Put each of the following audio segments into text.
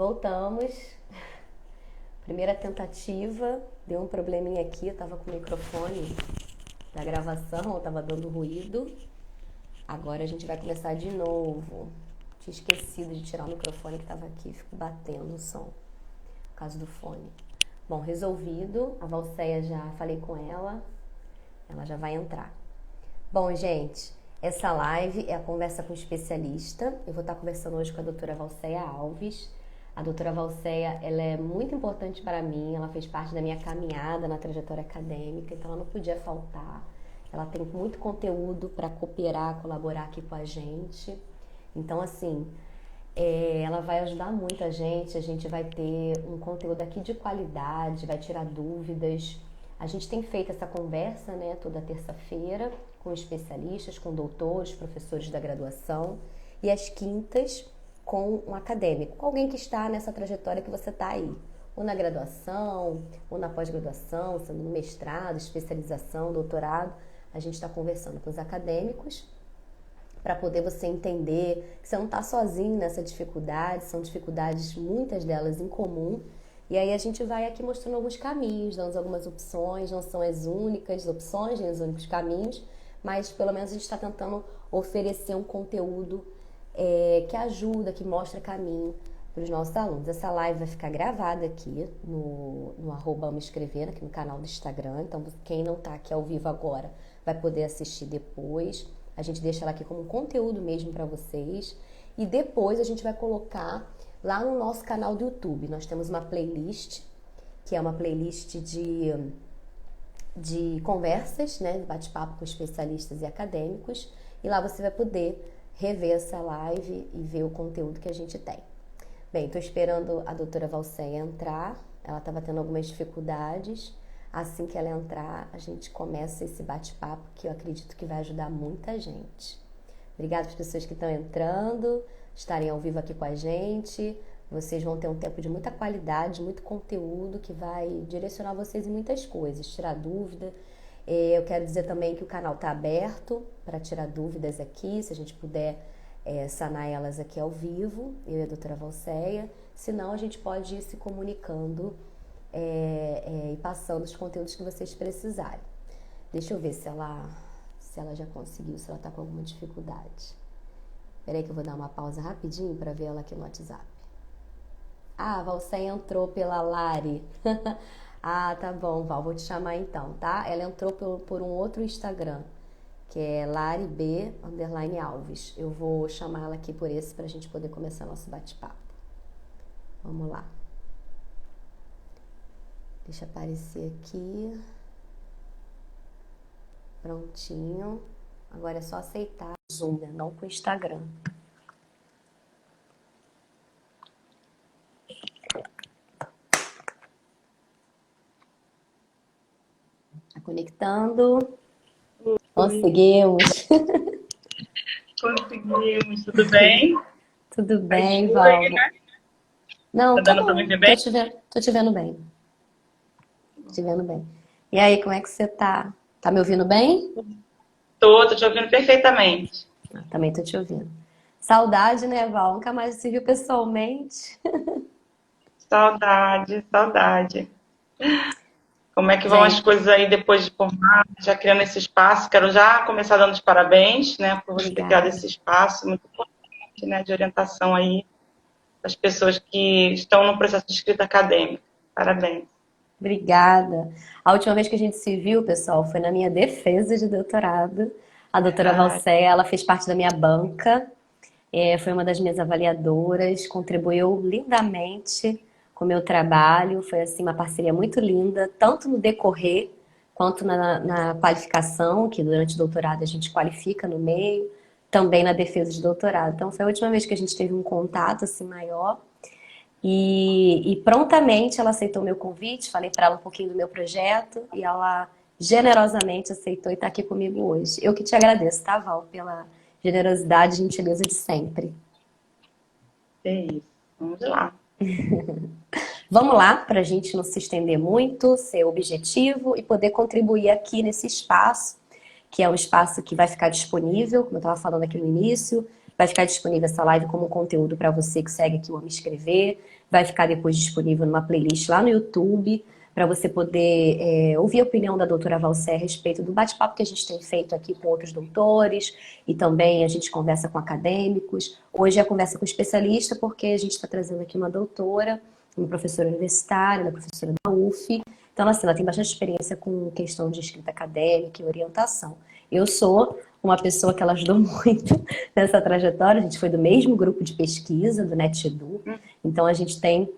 Voltamos. Primeira tentativa, deu um probleminha aqui, eu tava com o microfone da gravação, eu tava dando ruído. Agora a gente vai começar de novo. Tinha esquecido de tirar o microfone que tava aqui, fico batendo o som, por causa do fone. Bom, resolvido, a Valceia já falei com ela já vai entrar. Bom, gente, essa live é a conversa com o especialista. Eu vou estar conversando hoje com a doutora Valceia Alves. A doutora Valceia, ela é muito importante para mim, ela fez parte da minha caminhada na trajetória acadêmica, então ela não podia faltar. Ela tem muito conteúdo para cooperar, colaborar aqui com a gente. Então, assim, ela vai ajudar muito a gente vai ter um conteúdo aqui de qualidade, vai tirar dúvidas. A gente tem feito essa conversa, né, toda terça-feira, com especialistas, com doutores, professores da graduação, e às quintas com um acadêmico, com alguém que está nessa trajetória que você está aí, ou na graduação, ou na pós-graduação, sendo no mestrado, especialização, doutorado. A gente está conversando com os acadêmicos para poder você entender que você não está sozinho nessa dificuldade, são dificuldades, muitas delas em comum. E aí a gente vai aqui mostrando alguns caminhos, dando algumas opções, não são as únicas opções, nem os únicos caminhos, mas pelo menos a gente está tentando oferecer um conteúdo que ajuda, que mostra caminho para os nossos alunos. Essa live vai ficar gravada aqui no @me escrever, aqui no canal do Instagram, então quem não está aqui ao vivo agora vai poder assistir depois. A gente deixa ela aqui como um conteúdo mesmo para vocês e depois a gente vai colocar lá no nosso canal do YouTube. Nós temos uma playlist, que é uma playlist de conversas, né, bate-papo com especialistas e acadêmicos, e lá você vai poder rever essa live e ver o conteúdo que a gente tem. Bem, estou esperando a doutora Valceia entrar, ela estava tendo algumas dificuldades. Assim que ela entrar, a gente começa esse bate-papo que eu acredito que vai ajudar muita gente. Obrigada às pessoas que estão entrando, estarem ao vivo aqui com a gente. Vocês vão ter um tempo de muita qualidade, muito conteúdo que vai direcionar vocês em muitas coisas, tirar dúvida. Eu quero dizer também que o canal está aberto para tirar dúvidas aqui, se a gente puder sanar elas aqui ao vivo, eu e a doutora Valceia. Senão a gente pode ir se comunicando e passando os conteúdos que vocês precisarem. Deixa eu ver se ela já conseguiu, se ela está com alguma dificuldade. Peraí que eu vou dar uma pausa rapidinho para ver ela aqui no WhatsApp. Ah, a Valceia entrou pela Lari. Ah, tá bom, Val, vou te chamar então, tá? Ela entrou por um outro Instagram, que é larib_alves. Eu vou chamar ela aqui por esse pra gente poder começar nosso bate-papo. Vamos lá. Deixa aparecer aqui. Prontinho. Agora é só aceitar o Zoom, né? Não com o Instagram. Tá conectando. Conseguimos. Conseguimos, tudo bem? Tudo bem, Val. Não, tá dando pra me ver bem? Tô te vendo bem. Te vendo bem. E aí, como é que você tá? Tá me ouvindo bem? Tô te ouvindo perfeitamente. Também tô te ouvindo. Saudade, né, Val? Nunca mais se viu pessoalmente. Saudade, saudade. Como é que vão as coisas aí depois de formar, já criando esse espaço? Quero já começar dando os parabéns, né, por você ter criado esse espaço muito importante, né, de orientação aí das pessoas que estão no processo de escrita acadêmica. Parabéns. Obrigada. A última vez que a gente se viu, pessoal, foi na minha defesa de doutorado. A doutora Valceia, ela fez parte da minha banca, foi uma das minhas avaliadoras, contribuiu lindamente com o meu trabalho. Foi assim, uma parceria muito linda, tanto no decorrer quanto na qualificação, que durante o doutorado a gente qualifica no meio, também na defesa de doutorado. Então foi a última vez que a gente teve um contato assim maior. E prontamente ela aceitou o meu convite, falei para ela um pouquinho do meu projeto e ela generosamente aceitou e está aqui comigo hoje. Eu que te agradeço, tá, Val, pela generosidade e gentileza de sempre. É isso. Vamos lá. Vamos lá, para a gente não se estender muito, ser objetivo e poder contribuir aqui nesse espaço, que é um espaço que vai ficar disponível, como eu estava falando aqui no início, Vai ficar disponível essa live como conteúdo para você que segue aqui o Me Escrever. Vai ficar depois disponível numa playlist lá no YouTube, para você poder ouvir a opinião da doutora Valcé a respeito do bate-papo que a gente tem feito aqui com outros doutores, e também a gente conversa com acadêmicos. Hoje é a conversa com especialista, porque a gente está trazendo aqui uma doutora, uma professora universitária, uma professora da UF. Então, assim, ela tem bastante experiência com questão de escrita acadêmica e orientação. Eu sou uma pessoa que ela ajudou muito nessa trajetória, a gente foi do mesmo grupo de pesquisa, do NetEdu, então a gente tem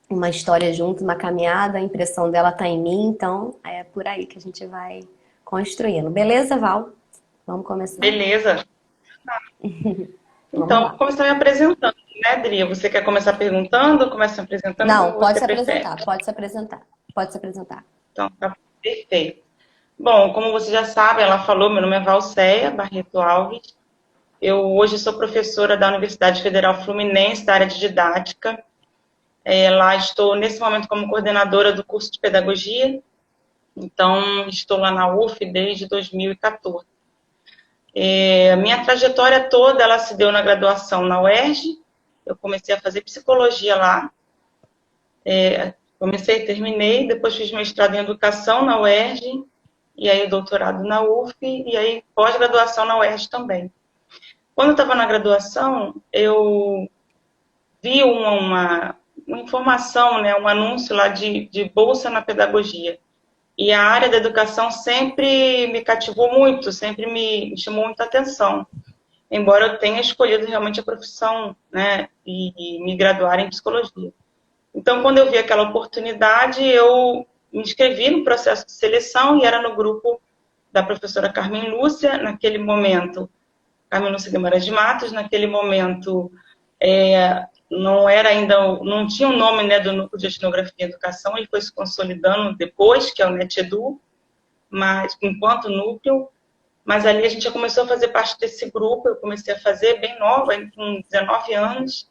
uma história junto, uma caminhada, a impressão dela tá em mim, então é por aí que a gente vai construindo. Beleza, Val? Vamos começar? Beleza. Então, vou começar me apresentando, né, Dri? Você quer começar perguntando ou começa apresentando? Não, pode se apresentar, pode se apresentar. Pode se apresentar. Então, tá perfeito. Bom, como você já sabe, ela falou, meu nome é Valcéia Barreto Alves. Eu hoje sou professora da Universidade Federal Fluminense, da área de didática. Lá estou, nesse momento, como coordenadora do curso de pedagogia. Então, estou lá na UF desde 2014. A minha trajetória toda, ela se deu na graduação na UERJ. Eu comecei a fazer psicologia lá. Comecei, terminei, depois fiz mestrado em educação na UERJ, e aí doutorado na UF, e aí pós-graduação na UERJ também. Quando eu estava na graduação, eu vi uma informação, né, um anúncio lá de bolsa na pedagogia. E a área da educação sempre me cativou muito, sempre me chamou muita atenção. Embora eu tenha escolhido realmente a profissão, né, e me graduar em psicologia. Então, quando eu vi aquela oportunidade, eu me inscrevi no processo de seleção e era no grupo da professora Carmen Lúcia, naquele momento, Carmen Lúcia Guimarães de Matos, naquele momento não era ainda, não tinha o nome, né, do Núcleo de Etnografia e Educação, ele foi se consolidando depois, que é o NetEdu, mas enquanto núcleo, mas ali a gente já começou a fazer parte desse grupo, eu comecei a fazer bem nova, com 19 anos,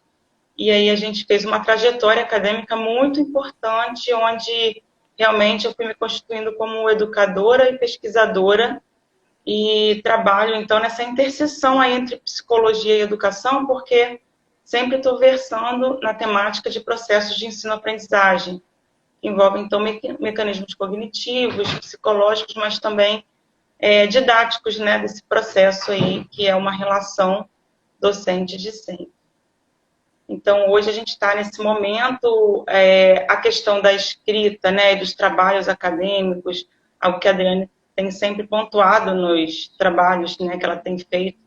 e aí a gente fez uma trajetória acadêmica muito importante, onde realmente eu fui me constituindo como educadora e pesquisadora, e trabalho, então, nessa interseção aí entre psicologia e educação, porque sempre estou versando na temática de processos de ensino-aprendizagem, que envolvem, então, mecanismos cognitivos, psicológicos, mas também didáticos, né, desse processo aí, que é uma relação docente-discente. Então, hoje a gente está nesse momento, a questão da escrita, né, dos trabalhos acadêmicos, algo que a Adriane tem sempre pontuado nos trabalhos, né, que ela tem feito,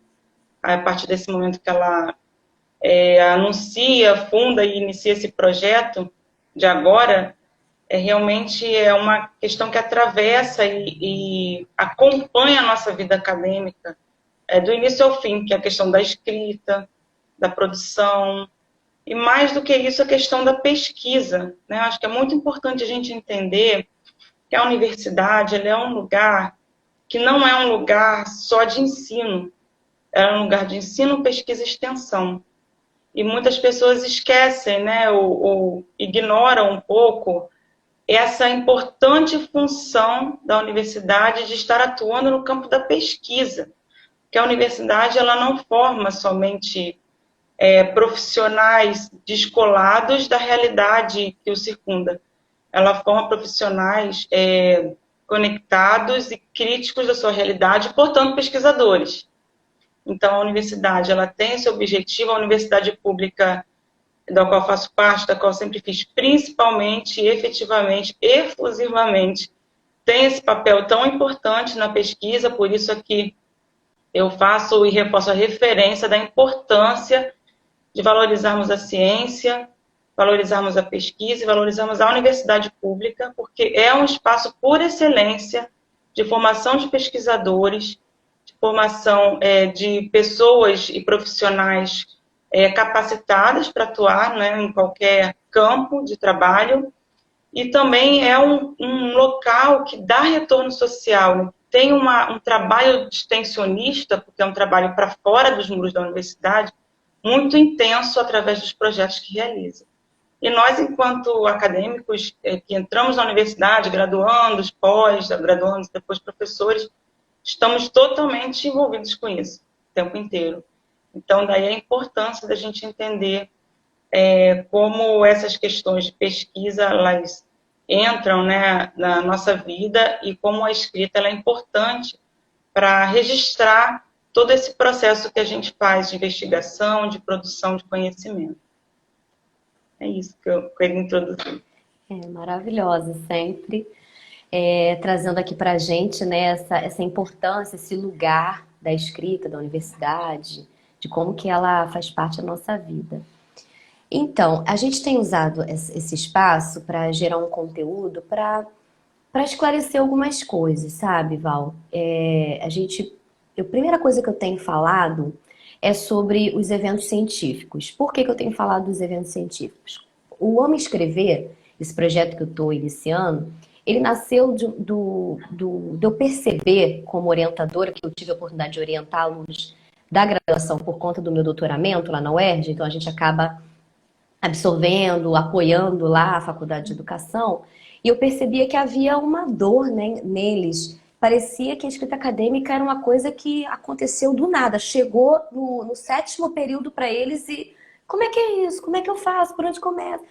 a partir desse momento que ela anuncia, funda e inicia esse projeto de agora, realmente é uma questão que atravessa e acompanha a nossa vida acadêmica, do início ao fim, que é a questão da escrita, da produção, e mais do que isso, a questão da pesquisa, né? Acho que é muito importante a gente entender que a universidade ela é um lugar que não é um lugar só de ensino, é um lugar de ensino, pesquisa e extensão. E muitas pessoas esquecem, né, ou ignoram um pouco essa importante função da universidade de estar atuando no campo da pesquisa, que a universidade ela não forma somente profissionais descolados da realidade que o circunda. Ela forma profissionais conectados e críticos da sua realidade, portanto, pesquisadores. Então, a universidade ela tem esse objetivo, a universidade pública da qual faço parte, da qual sempre fiz, principalmente, efetivamente, efusivamente, tem esse papel tão importante na pesquisa, por isso aqui eu faço e reforço a referência da importância de valorizarmos a ciência, valorizarmos a pesquisa e valorizarmos a universidade pública, porque é um espaço por excelência de formação de pesquisadores, de formação de pessoas e profissionais capacitadas para atuar, né, em qualquer campo de trabalho, e também é um local que dá retorno social, né? Tem um trabalho extensionista, porque é um trabalho para fora dos muros da universidade, muito intenso através dos projetos que realiza. E nós, enquanto acadêmicos que entramos na universidade, graduandos, pós-graduandos, depois professores, estamos totalmente envolvidos com isso, o tempo inteiro. Então, daí a importância da gente entender como essas questões de pesquisa, elas entram, né, na nossa vida e como a escrita ela é importante para registrar todo esse processo que a gente faz de investigação, de produção de conhecimento. É isso que eu queria introduzir. Maravilhosa sempre. Trazendo aqui para a gente, né, essa importância, esse lugar da escrita, da universidade, de como que ela faz parte da nossa vida. Então, a gente tem usado esse espaço para gerar um conteúdo para esclarecer algumas coisas, sabe, Val? A primeira coisa que eu tenho falado é sobre os eventos científicos. Por que eu tenho falado dos eventos científicos? O Amo Escrever, esse projeto que eu estou iniciando, ele nasceu de eu perceber, como orientadora, que eu tive a oportunidade de orientar alunos da graduação por conta do meu doutoramento lá na UERJ, então a gente acaba absorvendo, apoiando lá a Faculdade de Educação, e eu percebia que havia uma dor, né, neles. Parecia que a escrita acadêmica era uma coisa que aconteceu do nada, chegou no sétimo período para eles e como é que é isso? Como é que eu faço? Por onde começa?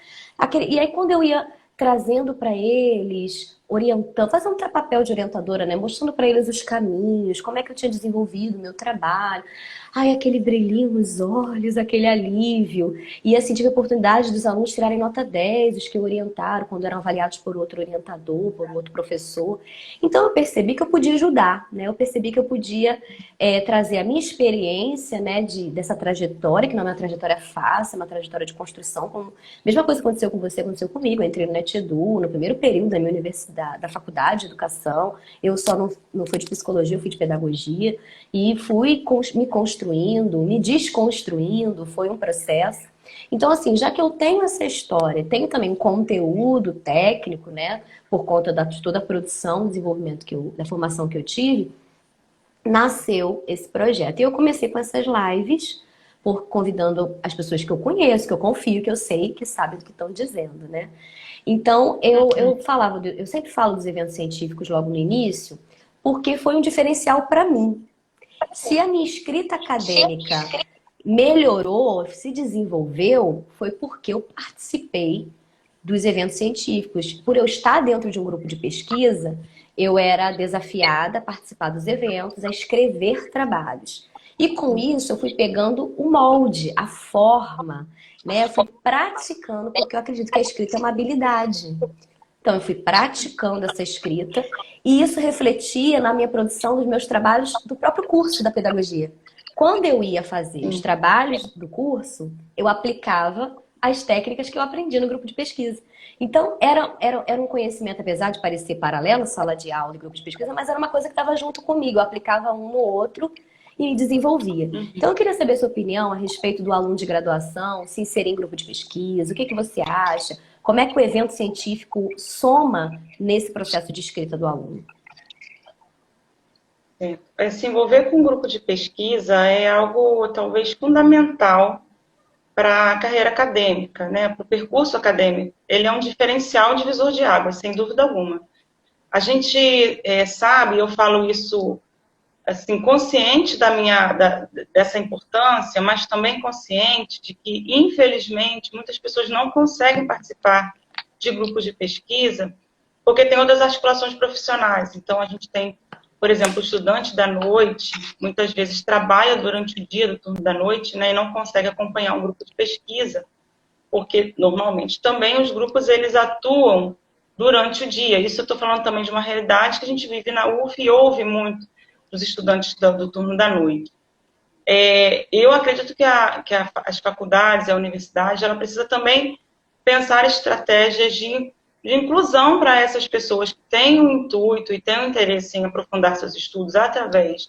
E aí quando eu ia trazendo para eles, orientando, fazendo um papel de orientadora, né, mostrando para eles os caminhos, como é que eu tinha desenvolvido o meu trabalho, ai, aquele brilhinho nos olhos, aquele alívio. E assim, tive a oportunidade dos alunos tirarem nota 10, os que orientaram, quando eram avaliados por outro orientador, por outro professor. Então eu percebi que eu podia ajudar, né? Eu percebi que eu podia trazer a minha experiência, né, dessa trajetória, que não é uma trajetória fácil, é uma trajetória de construção. Mesma coisa que aconteceu com você, aconteceu comigo. Eu entrei no NetEdu, no primeiro período da minha universidade, da faculdade de educação. Eu só não fui de psicologia, eu fui de pedagogia. E fui me construindo, me desconstruindo, foi um processo. Então, assim, já que eu tenho essa história, tenho também um conteúdo técnico, né, por conta de toda a produção, desenvolvimento da formação que eu tive, nasceu esse projeto. E eu comecei com essas lives, convidando as pessoas que eu conheço, que eu confio, que eu sei, que sabem do que estão dizendo, né? Então, eu sempre falo dos eventos científicos logo no início, porque foi um diferencial para mim. Se a minha escrita acadêmica melhorou, se desenvolveu, foi porque eu participei dos eventos científicos. Por eu estar dentro de um grupo de pesquisa, eu era desafiada a participar dos eventos, a escrever trabalhos. E com isso eu fui pegando o molde, a forma, né? Eu fui praticando, porque eu acredito que a escrita é uma habilidade. Então, eu fui praticando essa escrita e isso refletia na minha produção dos meus trabalhos do próprio curso da pedagogia. Quando eu ia fazer os trabalhos do curso, eu aplicava as técnicas que eu aprendi no grupo de pesquisa. Então, era um conhecimento, apesar de parecer paralelo, sala de aula e grupo de pesquisa, mas era uma coisa que estava junto comigo. Eu aplicava um no outro e desenvolvia. Então, eu queria saber a sua opinião a respeito do aluno de graduação, se inserir em grupo de pesquisa, o que você acha? Como é que o evento científico soma nesse processo de escrita do aluno? Se envolver com um grupo de pesquisa é algo talvez fundamental para a carreira acadêmica, né? Para o percurso acadêmico. Ele é um diferencial divisor de águas, sem dúvida alguma. A gente sabe, eu falo isso assim, consciente dessa importância, mas também consciente de que, infelizmente, muitas pessoas não conseguem participar de grupos de pesquisa porque tem outras articulações profissionais. Então, a gente tem, por exemplo, o estudante da noite, muitas vezes trabalha durante o dia do turno da noite, né, e não consegue acompanhar um grupo de pesquisa, porque, normalmente, também os grupos, eles atuam durante o dia. Isso eu estou falando também de uma realidade que a gente vive na UF e ouve muito dos estudantes do turno da noite. Eu acredito que as faculdades, a universidade, ela precisa também pensar estratégias de inclusão para essas pessoas que têm o intuito e têm o interesse em aprofundar seus estudos através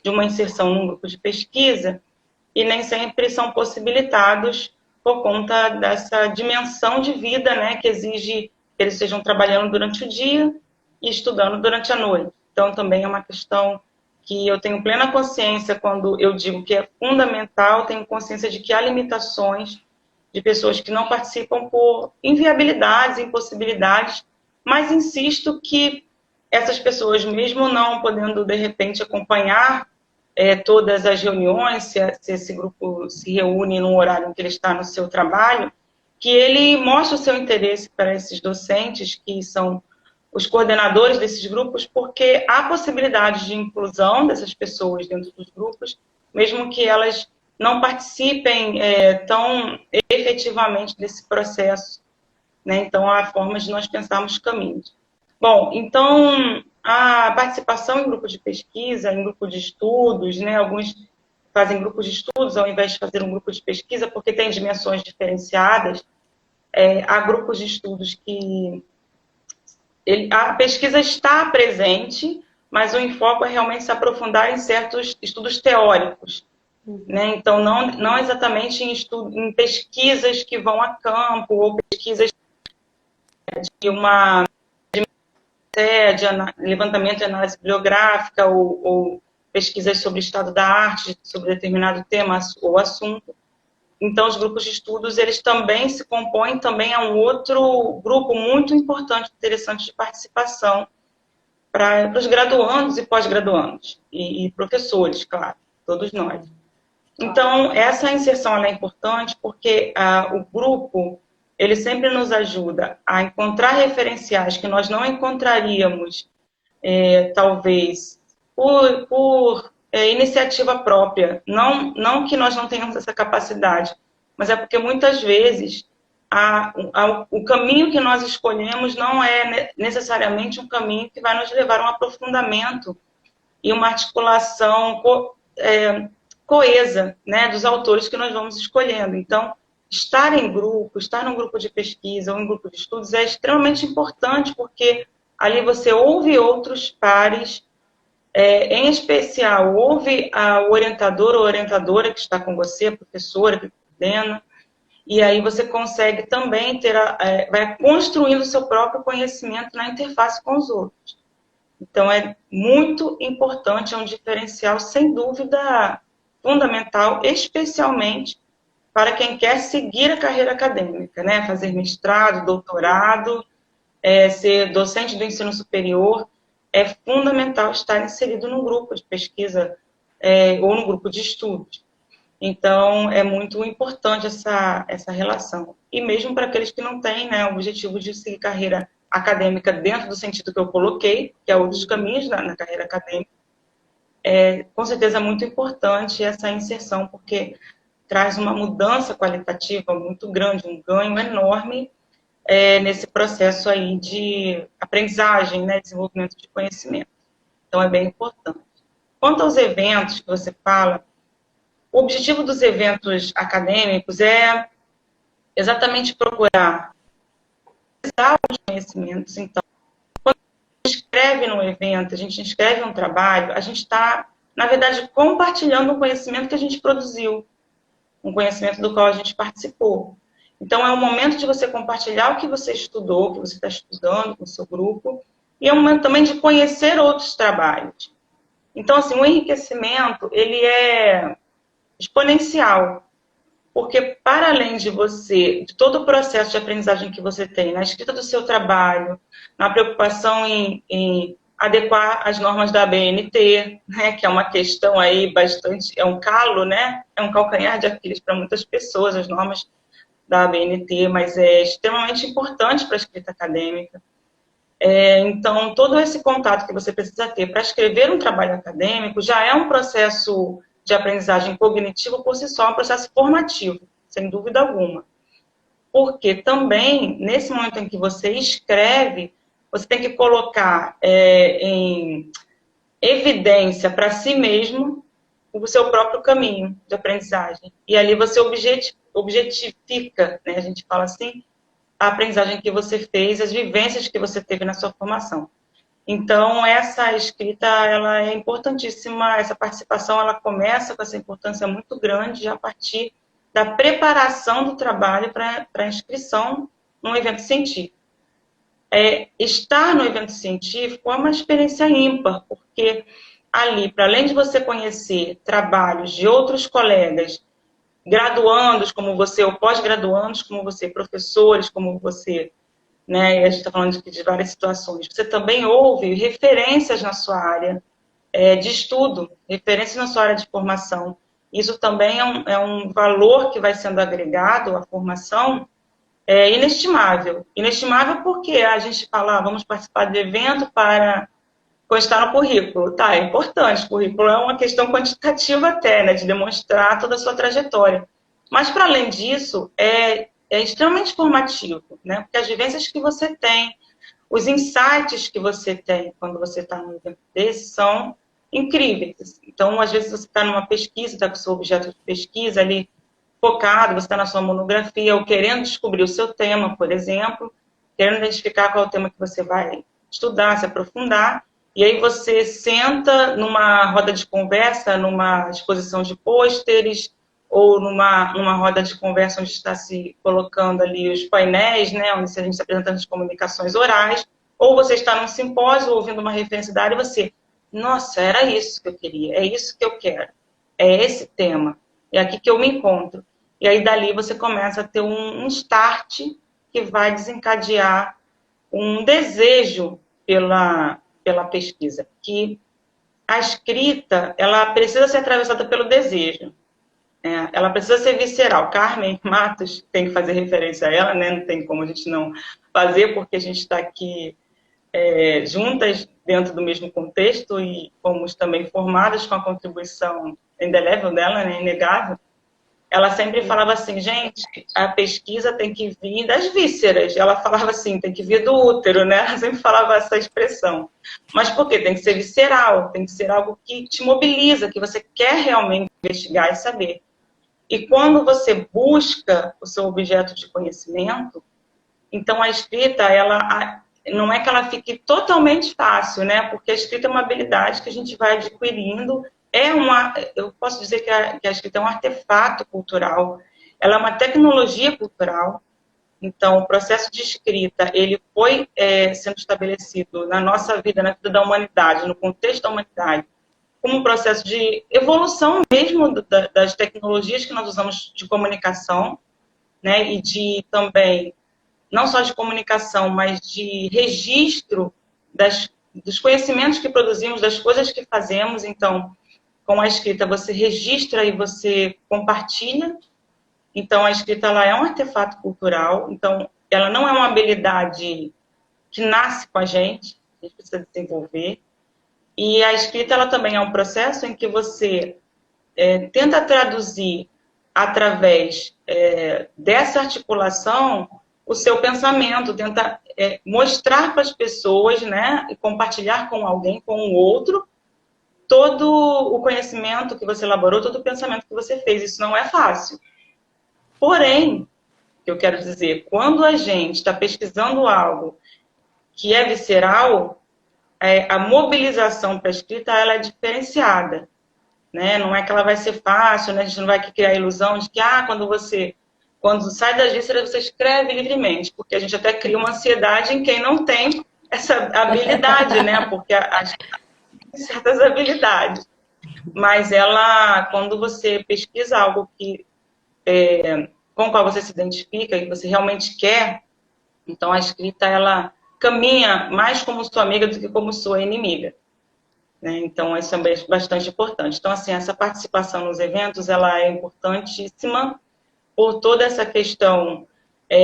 de uma inserção num grupo de pesquisa, e nem sempre são possibilitados por conta dessa dimensão de vida, né, que exige que eles estejam trabalhando durante o dia e estudando durante a noite. Então, também é uma questão que eu tenho plena consciência quando eu digo que é fundamental, tenho consciência de que há limitações de pessoas que não participam por inviabilidades, impossibilidades, mas insisto que essas pessoas, mesmo não podendo, de repente, acompanhar todas as reuniões, se esse grupo se reúne no horário em que ele está no seu trabalho, que ele mostre o seu interesse para esses docentes, que são os coordenadores desses grupos, porque há possibilidade de inclusão dessas pessoas dentro dos grupos, mesmo que elas não participem tão efetivamente desse processo, né? Então, há formas de nós pensarmos caminhos. Bom, então, a participação em grupo de pesquisa, em grupo de estudos, né? Alguns fazem grupos de estudos ao invés de fazer um grupo de pesquisa, porque tem dimensões diferenciadas. Há grupos de estudos que a pesquisa está presente, mas o enfoque é realmente se aprofundar em certos estudos teóricos. Né? Então, não exatamente em pesquisas que vão a campo, ou pesquisas de levantamento de análise bibliográfica, ou pesquisas sobre o estado da arte, sobre determinado tema ou assunto. Então, os grupos de estudos, eles também se compõem, também é um outro grupo muito importante, interessante de participação para os graduandos e pós-graduandos, e professores, claro, todos nós. Então, essa inserção ela é importante porque o grupo, ele sempre nos ajuda a encontrar referenciais que nós não encontraríamos, talvez, por iniciativa própria. Não que nós não tenhamos essa capacidade, mas é porque muitas vezes o caminho que nós escolhemos não é necessariamente um caminho que vai nos levar a um aprofundamento e uma articulação coesa, né, dos autores que nós vamos escolhendo. Então, estar em grupo, estar num grupo de pesquisa ou em grupo de estudos é extremamente importante, porque ali você ouve outros pares, em especial, ouve o orientador ou orientadora que está com você, a professora que coordena, e aí você consegue também vai construindo o seu próprio conhecimento na interface com os outros. Então, é muito importante, é um diferencial, sem dúvida, fundamental, especialmente para quem quer seguir a carreira acadêmica, né? Fazer mestrado, doutorado, ser docente do ensino superior, é fundamental estar inserido num grupo de pesquisa ou num grupo de estudos. Então, é muito importante essa relação. E mesmo para aqueles que não têm, né, o objetivo de seguir carreira acadêmica dentro do sentido que eu coloquei, que é outros caminhos na carreira acadêmica, com certeza é muito importante essa inserção, porque traz uma mudança qualitativa muito grande, um ganho enorme nesse processo aí de aprendizagem, né, desenvolvimento de conhecimento. Então, é bem importante. Quanto aos eventos que você fala, o objetivo dos eventos acadêmicos é exatamente procurar usar os conhecimentos. Então, quando a gente escreve num evento, a gente escreve um trabalho, a gente está, na verdade, compartilhando um conhecimento que a gente produziu, um conhecimento do qual a gente participou. Então, é o momento de você compartilhar o que você estudou, o que você está estudando com o seu grupo, e é um momento também de conhecer outros trabalhos. Então, assim, o enriquecimento, ele é exponencial, porque para além de todo o processo de aprendizagem que você tem, na escrita do seu trabalho, na preocupação em adequar as normas da ABNT, né, que é uma questão aí bastante, é um calo, né, é um calcanhar de Aquiles para muitas pessoas, as normas da ABNT, mas é extremamente importante para a escrita acadêmica. Então, todo esse contato que você precisa ter para escrever um trabalho acadêmico já é um processo de aprendizagem cognitiva por si só, um processo formativo, sem dúvida alguma. Porque também, nesse momento em que você escreve, você tem que colocar em evidência para si mesmo o seu próprio caminho de aprendizagem. E ali você objetifica, né, a gente fala assim, a aprendizagem que você fez, as vivências que você teve na sua formação. Então, essa escrita, ela é importantíssima, essa participação, ela começa com essa importância muito grande a partir da preparação do trabalho para a inscrição num evento científico. Estar no evento científico é uma experiência ímpar, porque ali, para além de você conhecer trabalhos de outros colegas, graduandos como você, ou pós-graduandos como você, professores como você, né? E a gente está falando de várias situações. Você também ouve referências na sua área, de estudo, referências na sua área de formação. Isso também é um valor que vai sendo agregado à formação inestimável. Inestimável porque a gente fala, vamos participar de evento para constar no currículo. Tá, é importante, o currículo é uma questão quantitativa até, né, de demonstrar toda a sua trajetória. Mas, para além disso, é extremamente formativo, né, porque as vivências que você tem, os insights que você tem quando você está num evento desse são incríveis. Então, às vezes, você está numa pesquisa, está com o seu objeto de pesquisa ali focado, você está na sua monografia, ou querendo descobrir o seu tema, por exemplo, querendo identificar qual é o tema que você vai estudar, se aprofundar, e aí você senta numa roda de conversa, numa exposição de pôsteres, ou numa roda de conversa onde está se colocando ali os painéis, né, onde a gente está apresentando as comunicações orais, ou você está num simpósio ouvindo uma referência da área e você, nossa, era isso que eu queria, é isso que eu quero, é esse tema, é aqui que eu me encontro. E aí dali você começa a ter um start que vai desencadear um desejo pela pesquisa, que a escrita, ela precisa ser atravessada pelo desejo. Ela precisa ser visceral. Carmen Matos, tem que fazer referência a ela, né? Não tem como a gente não fazer, porque a gente está aqui juntas dentro do mesmo contexto e fomos também formadas com a contribuição indelével dela, né? Inegável. Ela sempre falava assim, gente, a pesquisa tem que vir das vísceras. Ela falava assim, tem que vir do útero, né? Ela sempre falava essa expressão. Mas por quê? Tem que ser visceral, tem que ser algo que te mobiliza, que você quer realmente investigar e saber. E quando você busca o seu objeto de conhecimento, então a escrita, ela não é que ela fique totalmente fácil, né? Porque a escrita é uma habilidade que a gente vai adquirindo. Eu posso dizer que a escrita é um artefato cultural, ela é uma tecnologia cultural. Então, o processo de escrita, ele foi sendo estabelecido na nossa vida, na vida da humanidade, no contexto da humanidade, como um processo de evolução mesmo das tecnologias que nós usamos de comunicação, né? E de também, não só de comunicação, mas de registro dos conhecimentos que produzimos, das coisas que fazemos. Então, com a escrita, você registra e você compartilha. Então, a escrita ela é um artefato cultural. Então, ela não é uma habilidade que nasce com a gente precisa desenvolver. E a escrita ela também é um processo em que você tenta traduzir, através dessa articulação, o seu pensamento, tenta mostrar para as pessoas, né, e compartilhar com alguém, com o outro, todo o conhecimento que você elaborou, todo o pensamento que você fez. Isso não é fácil. Porém, eu quero dizer, quando a gente está pesquisando algo que é visceral, a mobilização para a escrita ela é diferenciada. Né? Não é que ela vai ser fácil, né? A gente não vai criar a ilusão de que quando sai das vísceras você escreve livremente, porque a gente até cria uma ansiedade em quem não tem essa habilidade, né? Porque certas habilidades. Mas quando você pesquisa algo com o qual você se identifica e você realmente quer, então a escrita, ela caminha mais como sua amiga do que como sua inimiga. Né? Então, isso é bastante importante. Então, assim, essa participação nos eventos, ela é importantíssima por toda essa questão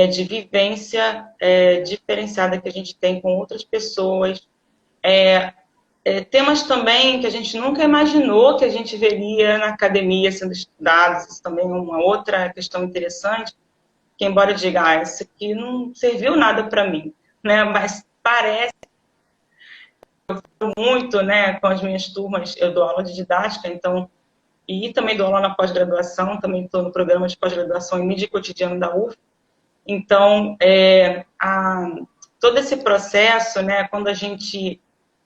de vivência diferenciada que a gente tem com outras pessoas, temas também que a gente nunca imaginou que a gente veria na academia sendo estudados. Isso também é uma outra questão interessante, que embora eu diga, isso aqui não serviu nada para mim, né? Mas parece muito, né, com as minhas turmas, eu dou aula de didática, então, e também dou aula na pós-graduação, também estou no programa de pós-graduação em mídia cotidiana da UF. Então, todo esse processo, né, quando a gente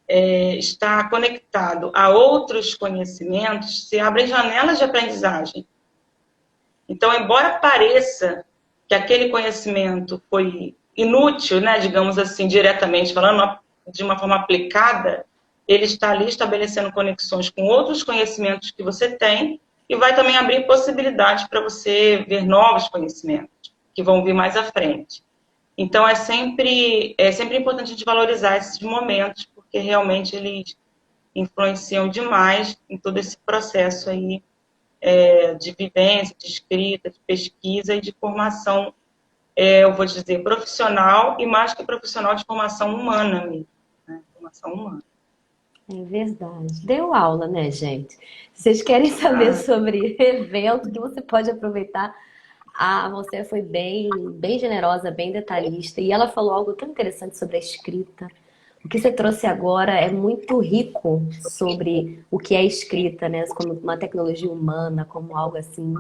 está conectado a outros conhecimentos, se abrem janelas de aprendizagem. Então, embora pareça que aquele conhecimento foi inútil, né, digamos assim, diretamente falando, de uma forma aplicada, ele está ali estabelecendo conexões com outros conhecimentos que você tem e vai também abrir possibilidades para você ver novos conhecimentos que vão vir mais à frente. Então, é sempre importante a gente valorizar esses momentos, porque realmente eles influenciam demais em todo esse processo aí de vivência, de escrita, de pesquisa e de formação, eu vou dizer, profissional e mais que profissional, de formação humana mesmo, né? Formação humana. É verdade. Deu aula, né, gente? Se vocês querem saber sobre evento que você pode aproveitar, você foi bem generosa, bem detalhista, e ela falou algo tão interessante sobre a escrita. O que você trouxe agora é muito rico sobre o que é escrita, né? Como uma tecnologia humana, como algo assim,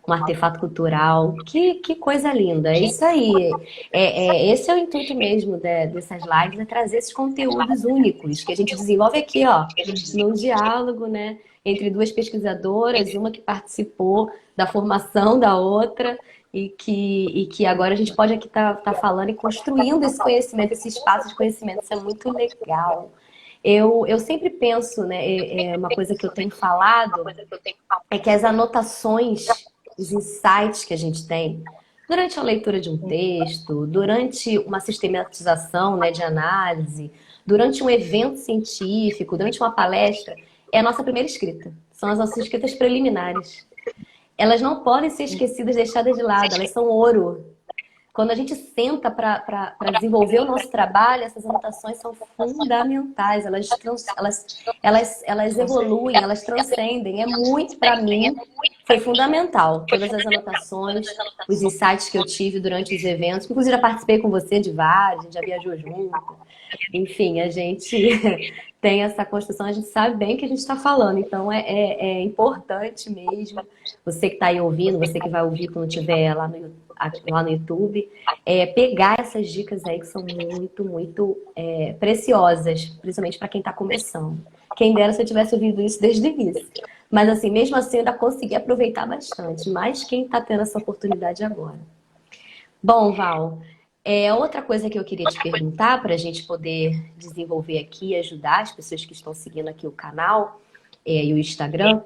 um artefato cultural. Que coisa linda! É isso aí. Esse é o intuito mesmo dessas lives, é trazer esses conteúdos únicos que a gente desenvolve aqui, ó, num diálogo, né? Entre duas pesquisadoras, uma que participou da formação da outra e que agora a gente pode aqui tá falando e construindo esse conhecimento, esse espaço de conhecimento. Isso é muito legal. Eu sempre penso, né, uma coisa que eu tenho falado é que as anotações, os insights que a gente tem durante a leitura de um texto, durante uma sistematização, né, de análise, durante um evento científico, durante uma palestra, é a nossa primeira escrita. São as nossas escritas preliminares. Elas não podem ser esquecidas, deixadas de lado, elas são ouro. Quando a gente senta para desenvolver o nosso trabalho, essas anotações são fundamentais, elas evoluem, elas transcendem. É muito, para mim, foi fundamental. Todas as anotações, os insights que eu tive durante os eventos, inclusive já participei com você de vários, a gente já viajou junto. Enfim, a gente tem essa construção, a gente sabe bem o que a gente está falando, então é importante mesmo. Você que está aí ouvindo, você que vai ouvir quando estiver lá no YouTube, pegar essas dicas aí que são muito preciosas, principalmente para quem está começando. Quem dera se eu tivesse ouvido isso desde o início. Mas assim, mesmo assim, eu ainda consegui aproveitar bastante, mais quem está tendo essa oportunidade agora. Bom, Val, outra coisa que eu queria te perguntar, para a gente poder desenvolver aqui e ajudar as pessoas que estão seguindo aqui o canal e o Instagram,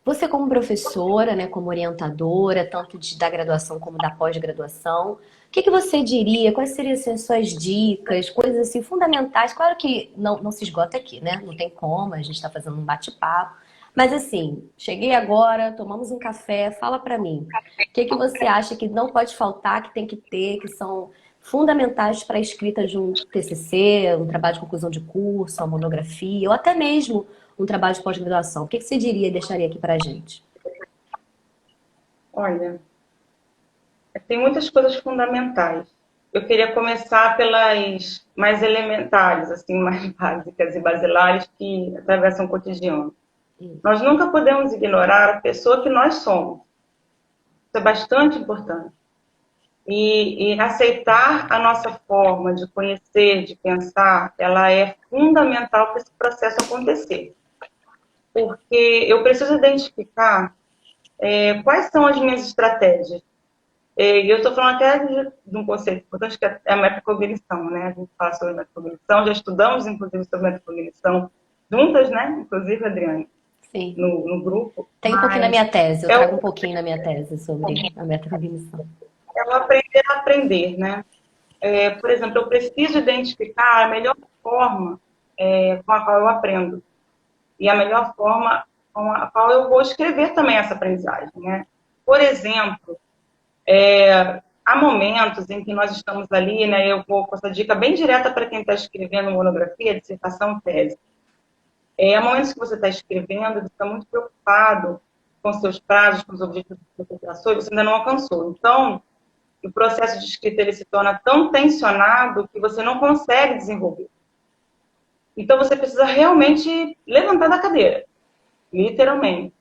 você como professora, né, como orientadora, tanto da graduação como da pós-graduação, o que você diria? Quais seriam assim, as suas dicas, coisas assim fundamentais? Claro que não se esgota aqui, né? Não tem como, a gente está fazendo um bate-papo. Mas assim, cheguei agora, tomamos um café, fala para mim. O que você acha que não pode faltar, que tem que ter, que são fundamentais para a escrita de um TCC, um trabalho de conclusão de curso, uma monografia, ou até mesmo um trabalho de pós-graduação? O que você diria e deixaria aqui para a gente? Olha, tem muitas coisas fundamentais. Eu queria começar pelas mais elementares, assim, mais básicas e basilares que atravessam o cotidiano. Nós nunca podemos ignorar a pessoa que nós somos. Isso é bastante importante. E aceitar a nossa forma de conhecer, de pensar, ela é fundamental para esse processo acontecer. Porque eu preciso identificar quais são as minhas estratégias. E eu estou falando até de um conceito importante que é a metacognição, né? A gente fala sobre metacognição, já estudamos, inclusive, sobre metacognição juntas, né? Inclusive, Adriane, Sim. No grupo. Tem um pouquinho na minha tese, eu trago um pouquinho na minha tese sobre a metacognição. É o aprender a aprender, né? Por exemplo, eu preciso identificar a melhor forma com a qual eu aprendo. E a melhor forma com a qual eu vou escrever também essa aprendizagem, né? Por exemplo, há momentos em que nós estamos ali, né? Eu vou com essa dica bem direta para quem está escrevendo monografia, dissertação, tese. Há momentos que você está escrevendo, você está muito preocupado com seus prazos, com os objetivos que você traçou e você ainda não alcançou. Então, o processo de escrita ele se torna tão tensionado que você não consegue desenvolver. Então, você precisa realmente levantar da cadeira, literalmente.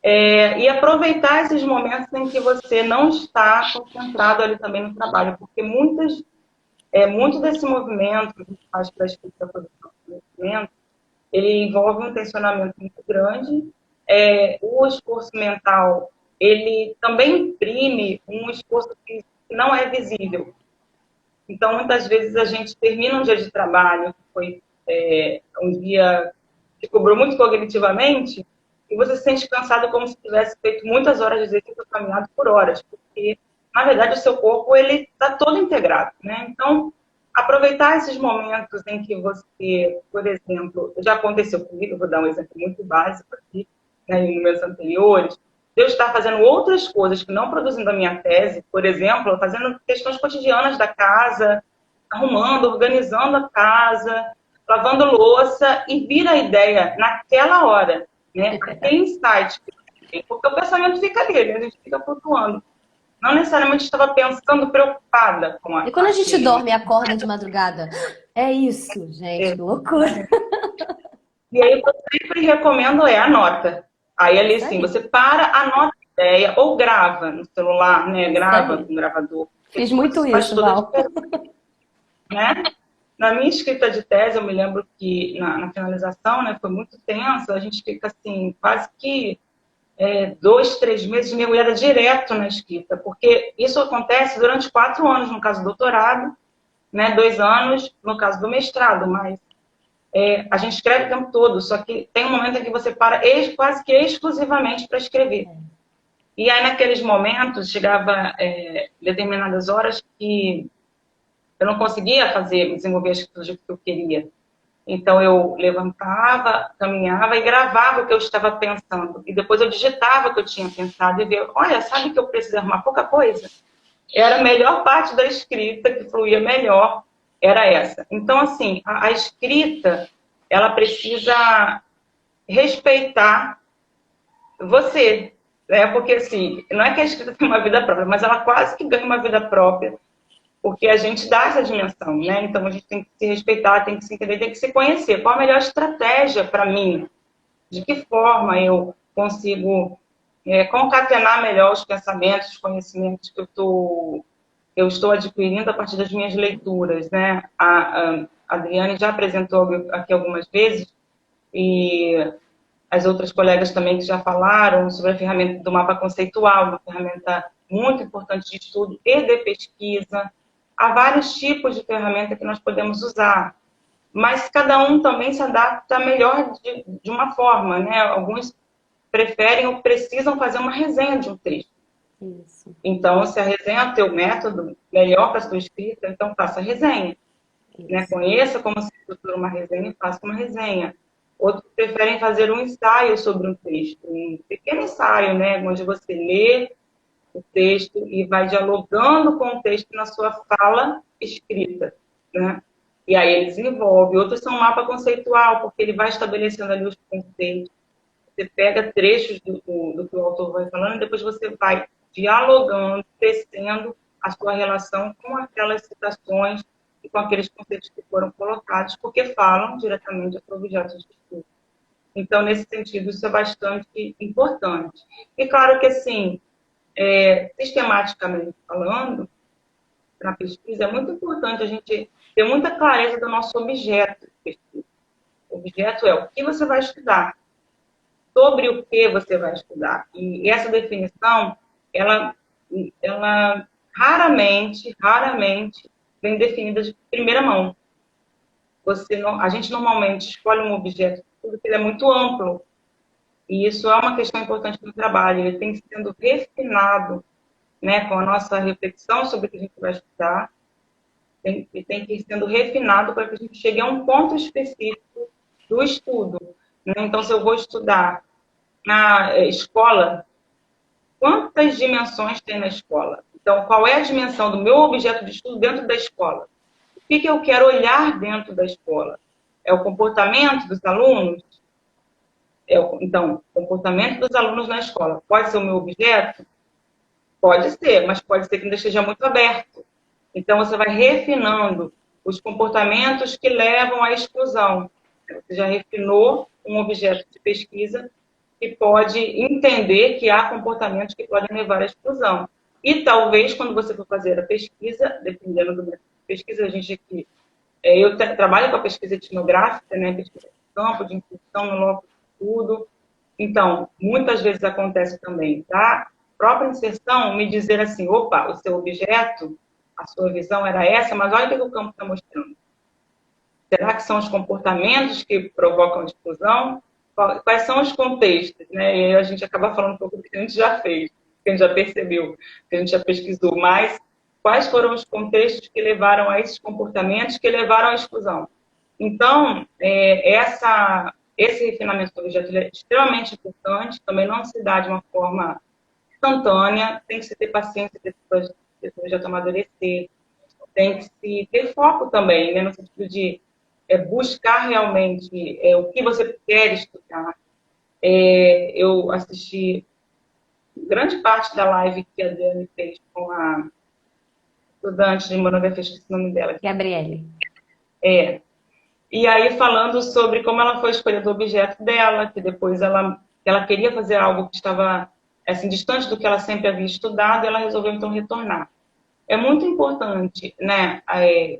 E aproveitar esses momentos em que você não está concentrado ali também no trabalho, porque muito desse movimento que a gente faz para a escrita da produção do conhecimento, ele envolve um tensionamento muito grande. O esforço mental, ele também imprime um esforço que não é visível. Então, muitas vezes, a gente termina um dia de trabalho, que foi um dia que cobrou muito cognitivamente, e você se sente cansado como se tivesse feito muitas horas de exercício caminhado por horas, porque, na verdade, o seu corpo ele está todo integrado, né? Então, aproveitar esses momentos em que você, por exemplo, já aconteceu comigo, vou dar um exemplo muito básico aqui, né, em momentos anteriores, eu estar fazendo outras coisas que não produzindo a minha tese, por exemplo, fazendo questões cotidianas da casa, arrumando, organizando a casa, lavando louça, e vir a ideia naquela hora, né? Aquele insight que você tem, porque o pensamento fica ali, né? A gente fica flutuando. Não necessariamente estava pensando preocupada com E quando a gente aquilo, dorme e acorda de madrugada? É isso, gente, que loucura. E aí, o que eu sempre recomendo é anota. Aí, ali, Isso sim, aí, você para, anota a ideia, ou grava no celular, né? isso Grava aí. com gravador. Fiz Tudo muito isso faz isso, toda a Val. diferença, né? Na minha escrita de tese, eu me lembro que na finalização, né, foi muito tenso. A gente fica, assim, quase que 2, 3 meses mergulhada direto na escrita, porque isso acontece durante 4 anos, no caso do doutorado, né? 2 anos, no caso do mestrado, mas a gente escreve o tempo todo, só que tem um momento em que você para quase que exclusivamente para escrever. E aí, naqueles momentos, chegava determinadas horas que eu não conseguia desenvolver as coisas que eu queria. Então, eu levantava, caminhava e gravava o que eu estava pensando. E depois eu digitava o que eu tinha pensado e via, olha, sabe que eu preciso arrumar pouca coisa? Era a melhor parte da escrita, que fluía melhor, era essa. Então, assim, a escrita, ela precisa respeitar você, né? Porque, assim, não é que a escrita tem uma vida própria, mas ela quase que ganha uma vida própria, porque a gente dá essa dimensão, né? Então, a gente tem que se respeitar, tem que se entender, tem que se conhecer. Qual a melhor estratégia para mim? De que forma eu consigo concatenar melhor os pensamentos, os conhecimentos que eu estou adquirindo a partir das minhas leituras, né? A Adriane já apresentou aqui algumas vezes, e as outras colegas também que já falaram sobre a ferramenta do mapa conceitual, uma ferramenta muito importante de estudo e de pesquisa. Há vários tipos de ferramenta que nós podemos usar, mas cada um também se adapta melhor de uma forma, né? Alguns preferem ou precisam fazer uma resenha de um texto. Isso. Então, se a resenha é o teu método melhor para a sua escrita, então faça a resenha. Né? Conheça como se estrutura uma resenha e faça uma resenha. Outros preferem fazer um ensaio sobre um texto, um pequeno ensaio, né? Onde você lê o texto e vai dialogando com o texto na sua fala escrita, né? E aí ele desenvolve. Outros são um mapa conceitual, porque ele vai estabelecendo ali os conceitos. Você pega trechos do que o autor vai falando e depois você vai dialogando, tecendo a sua relação com aquelas citações e com aqueles conceitos que foram colocados, porque falam diretamente sobre o objeto de estudo. Então, nesse sentido, isso é bastante importante. E claro que, assim, sistematicamente falando, na pesquisa, é muito importante a gente ter muita clareza do nosso objeto de pesquisa. O objeto é o que você vai estudar, sobre o que você vai estudar. E essa definição, ela raramente vem definida de primeira mão. A gente normalmente escolhe um objeto porque ele é muito amplo. E isso é uma questão importante no trabalho. Ele tem sendo refinado, né, com a nossa reflexão sobre o que a gente vai estudar. Ele tem que ir sendo refinado para que a gente chegue a um ponto específico do estudo. Né? Então, se eu vou estudar na escola, quantas dimensões tem na escola? Então, qual é a dimensão do meu objeto de estudo dentro da escola? O que eu quero olhar dentro da escola? É o comportamento dos alunos? Então, o comportamento dos alunos na escola pode ser o meu objeto? Pode ser, mas pode ser que ainda esteja muito aberto. Então, você vai refinando os comportamentos que levam à exclusão. Você já refinou um objeto de pesquisa que pode entender que há comportamentos que podem levar à exclusão. E talvez, quando você for fazer a pesquisa, dependendo do método de pesquisa, a gente aqui, eu trabalho com a pesquisa etnográfica, né, pesquisa de campo, de inserção no local de estudo. Então, muitas vezes acontece também, tá? A própria inserção me dizer assim, opa, o seu objeto, a sua visão era essa, mas olha o que o campo está mostrando. Será que são os comportamentos que provocam a exclusão? Quais são os contextos? Né? E aí a gente acaba falando um pouco do que a gente já fez, que a gente já percebeu, que a gente já pesquisou mais. quais foram os contextos que levaram a esses comportamentos que levaram à exclusão. Então, esse refinamento do objeto é extremamente importante, também não se dá de uma forma instantânea, tem que se ter paciência desse objeto amadurecer, tem que se ter foco também, né, no sentido de buscar realmente o que você quer estudar. Eu assisti grande parte da live que a Dani fez com a estudante de monografia, esqueci o nome dela. Gabriele. E aí falando sobre como ela foi escolher o objeto dela, que depois ela queria fazer algo que estava assim, distante do que ela sempre havia estudado, e ela resolveu então retornar. É muito importante, né,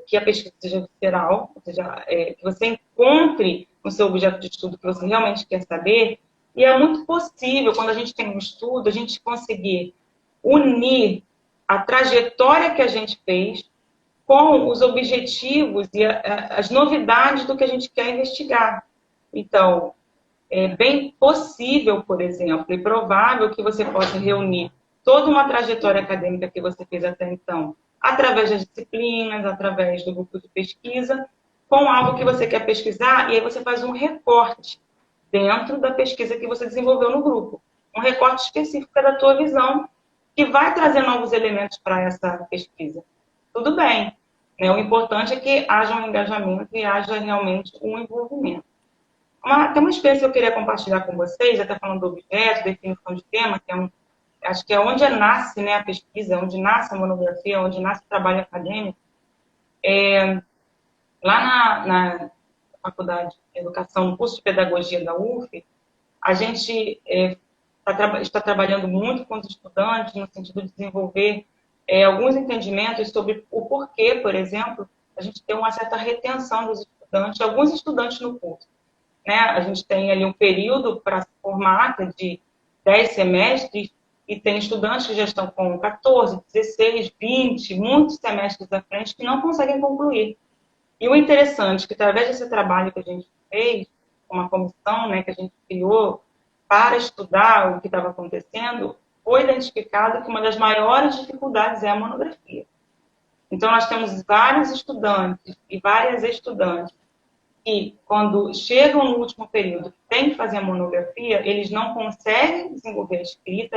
que a pesquisa seja visceral, ou seja, que você encontre no seu objeto de estudo que você realmente quer saber, e é muito possível, quando a gente tem um estudo, a gente conseguir unir a trajetória que a gente fez com os objetivos e as novidades do que a gente quer investigar. Então, é bem possível, por exemplo, e provável que você possa reunir toda uma trajetória acadêmica que você fez até então, através das disciplinas, através do grupo de pesquisa, com algo que você quer pesquisar, e aí você faz um recorte dentro da pesquisa que você desenvolveu no grupo. Um recorte específico da tua visão, que vai trazer novos elementos para essa pesquisa. Tudo bem, né? O importante é que haja um engajamento e haja realmente um envolvimento. Tem uma experiência que eu queria compartilhar com vocês, até falando do objeto, definição de tema, que acho que é onde nasce, né, a pesquisa, onde nasce a monografia, onde nasce o trabalho acadêmico. Lá na Faculdade de Educação, no curso de Pedagogia da UF, a gente está trabalhando muito com os estudantes no sentido de desenvolver alguns entendimentos sobre o porquê, por exemplo, a gente tem uma certa retenção dos estudantes, alguns estudantes no curso. Né? A gente tem ali um período para se formar, que é de 10 semestres, e tem estudantes que já estão com 14, 16, 20, muitos semestres à frente, que não conseguem concluir. E o interessante é que, através desse trabalho que a gente fez, uma comissão, né, que a gente criou para estudar o que estava acontecendo, foi identificado que uma das maiores dificuldades é a monografia. Então, nós temos vários estudantes e várias estudantes que, quando chegam no último período, têm que fazer a monografia, eles não conseguem desenvolver a escrita,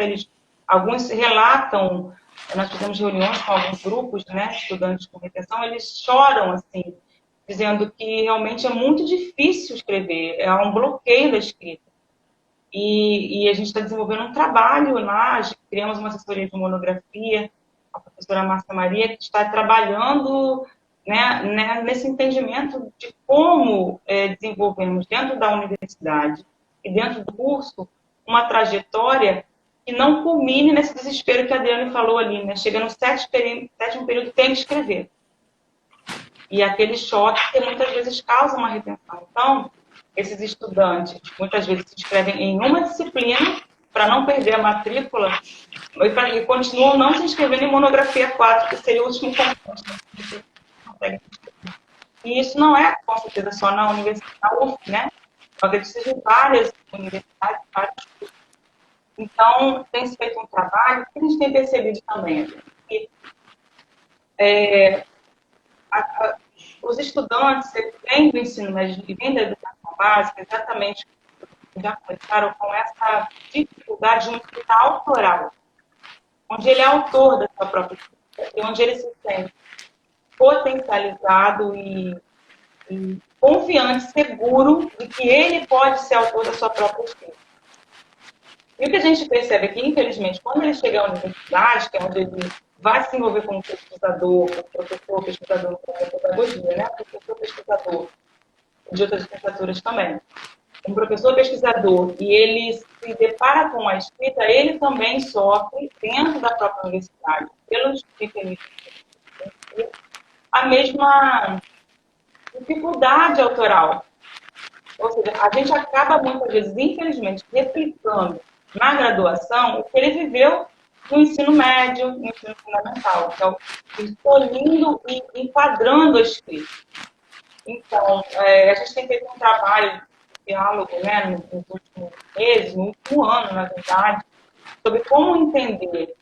alguns relatam, nós fizemos reuniões com alguns grupos, né, estudantes com retenção, eles choram, assim, dizendo que realmente é muito difícil escrever, há um bloqueio da escrita. E a gente está desenvolvendo um trabalho lá, criamos uma assessoria de monografia, a professora Márcia Maria, que está trabalhando nesse entendimento de como desenvolvemos dentro da universidade e dentro do curso uma trajetória que não culmine nesse desespero que a Adriane falou ali, né? Chega no sétimo período, tem que escrever. E aquele choque que muitas vezes causa uma retenção. Então, esses estudantes muitas vezes se inscrevem em uma disciplina para não perder a matrícula e continuam não se inscrevendo em monografia 4, que seria o último concurso. E isso não é, com certeza, só na universidade, na UF, né? Eu acredito que seja em várias universidades, vários cursos. Então, tem se feito um trabalho que a gente tem percebido também, que os estudantes que vêm do ensino médio e vêm da educação básica, exatamente já começaram com essa dificuldade de uma escrita autoral, onde ele é autor da sua própria escrita, e onde ele se sente potencializado e confiante, seguro de que ele pode ser autor da sua própria escrita. E o que a gente percebe aqui, infelizmente, quando ele chega à universidade, que é onde ele vai se envolver como pesquisador, como professor pesquisador da pedagogia, né? Professor pesquisador de outras licenciaturas também. Um professor pesquisador e ele se depara com a escrita, ele também sofre, dentro da própria universidade, pelos mecanismos a mesma dificuldade autoral. Ou seja, a gente acaba muitas vezes, infelizmente, replicando na graduação o que ele viveu no ensino médio, no ensino fundamental. Então, escolhendo e enquadrando a escrita. Então, a gente tem feito um trabalho de diálogo, né, nos últimos meses, no último ano, na verdade, sobre como entender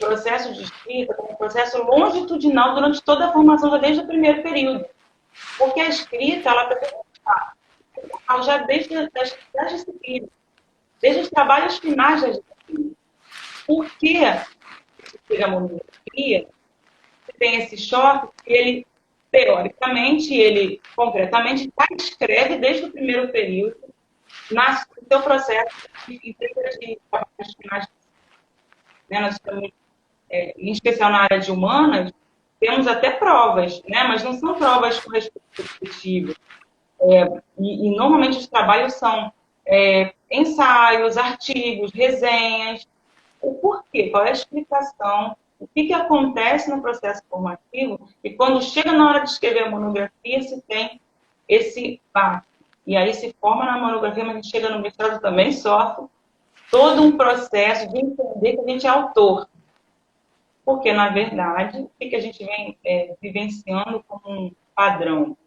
o processo de escrita como um processo longitudinal durante toda a formação, já desde o primeiro período. Porque a escrita, ela precisa estar já desde as disciplinas, desde os trabalhos finais das disciplinas. Por que chega a monografia? Tem esse choque que ele, teoricamente, ele concretamente já escreve desde o primeiro período no seu processo de trabalhos finais. Né? Nós estamos, em especial na área de humanas, temos até provas, né? Mas não são provas com resposta objetiva. E normalmente os trabalhos são ensaios, artigos, resenhas. O porquê? Qual é a explicação? O que acontece no processo formativo? E quando chega na hora de escrever a monografia, se tem esse baque. E aí se forma na monografia, mas a gente chega no mestrado também sofre todo um processo de entender que a gente é autor. Porque, na verdade, o que a gente vem vivenciando como um padrão?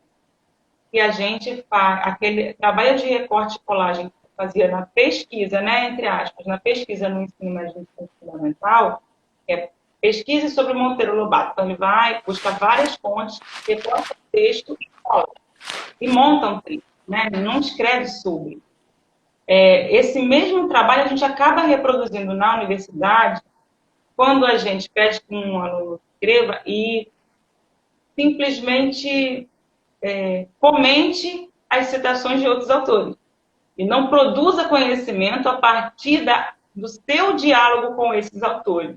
Que a gente faz, aquele trabalho de recorte e colagem que fazia na pesquisa, né, entre aspas, na pesquisa no ensino médio e ensino fundamental, pesquisa sobre Monteiro Lobato. Então, ele vai, busca várias fontes, recorta o texto e cola. E monta um texto, né? Ele não escreve sobre. Esse mesmo trabalho a gente acaba reproduzindo na universidade quando a gente pede que um aluno escreva e simplesmente comente as citações de outros autores e não produza conhecimento a partir do seu diálogo com esses autores.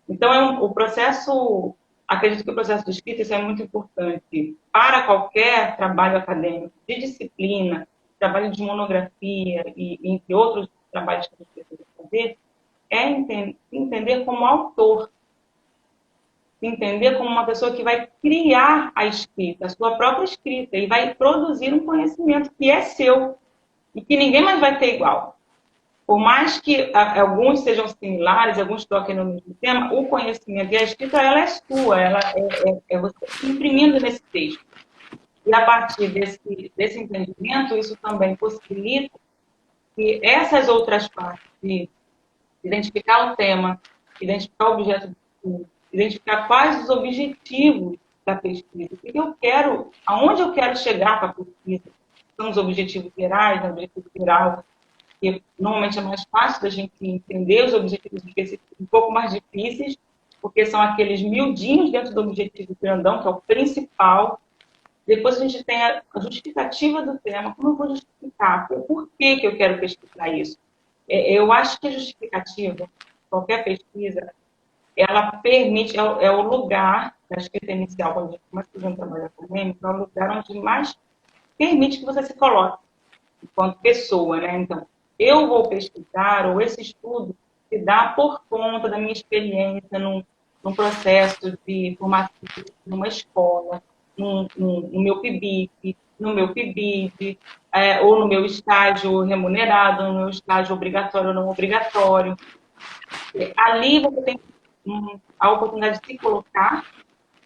Então, o processo, acredito que o processo de escrita isso é muito importante para qualquer trabalho acadêmico, de disciplina, trabalho de monografia e entre outros trabalhos que a gente precisa fazer, entender como autor, entender como uma pessoa que vai criar a escrita, a sua própria escrita, e vai produzir um conhecimento que é seu e que ninguém mais vai ter igual. Por mais que alguns sejam similares, alguns toquem no mesmo tema, o conhecimento e a escrita, ela é sua, ela é você imprimindo nesse texto. E a partir desse entendimento, isso também possibilita que essas outras partes de identificar o tema, identificar o objeto do estudo, identificar quais os objetivos da pesquisa, o que eu quero, aonde eu quero chegar com a pesquisa, são os objetivos gerais, o objetivo geral, que normalmente é mais fácil da gente entender os objetivos específicos um pouco mais difíceis, porque são aqueles miudinhos dentro do objetivo grandão, que é o principal. Depois a gente tem a justificativa do tema. Como eu vou justificar? Por que eu quero pesquisar isso? Eu acho que a justificativa, qualquer pesquisa, ela permite, é o lugar da escrita inicial, quando a gente começa a fazer um trabalho acadêmico, é o lugar onde mais permite que você se coloque enquanto pessoa, né? Então, eu vou pesquisar, ou esse estudo se dá por conta da minha experiência num processo de formação numa escola, no meu PIBIC, no meu PIBID, ou no meu estágio remunerado, no meu estágio obrigatório ou não obrigatório. Ali você tem a oportunidade de se colocar,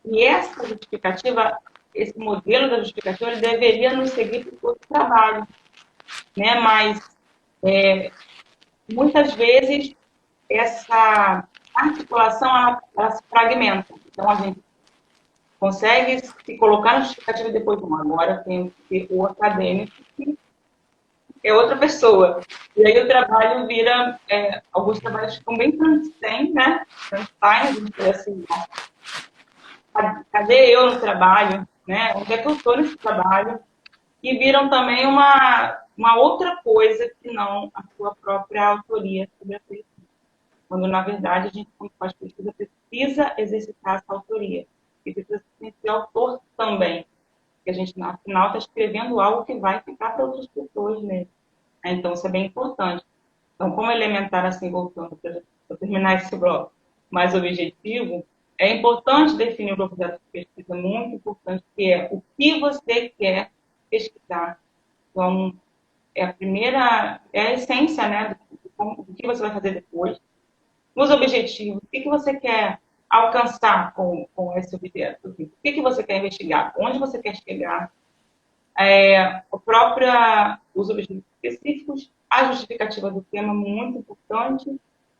e essa justificativa, esse modelo da justificativa, ele deveria nos seguir para todo o trabalho, né? Mas muitas vezes essa articulação ela se fragmenta. Então a gente consegue se colocar na justificativa e depois, agora tem que ter o acadêmico, que é outra pessoa. E aí o trabalho vira, alguns trabalhos ficam bem Frankenstein, né? Frankenstein, a gente assim, cadê eu no trabalho? Né? Onde é que eu estou nesse trabalho? E viram também uma outra coisa que não a sua própria autoria sobre a pesquisa. Quando, na verdade, a gente, quando faz pesquisa, precisa exercitar essa autoria. E precisa ser autor também. Porque a gente, no final, está escrevendo algo que vai ficar para outras pessoas mesmo. Então, isso é bem importante. Então, como elementar, assim, voltando para terminar esse bloco mais objetivo, é importante definir o objeto de pesquisa, muito importante, que é o que você quer pesquisar. Então, é a essência, né, do que você vai fazer depois. Os objetivos, o que você quer alcançar com esse objeto? O que você quer investigar? Onde você quer chegar? Os objetivos específicos, a justificativa do tema, muito importante,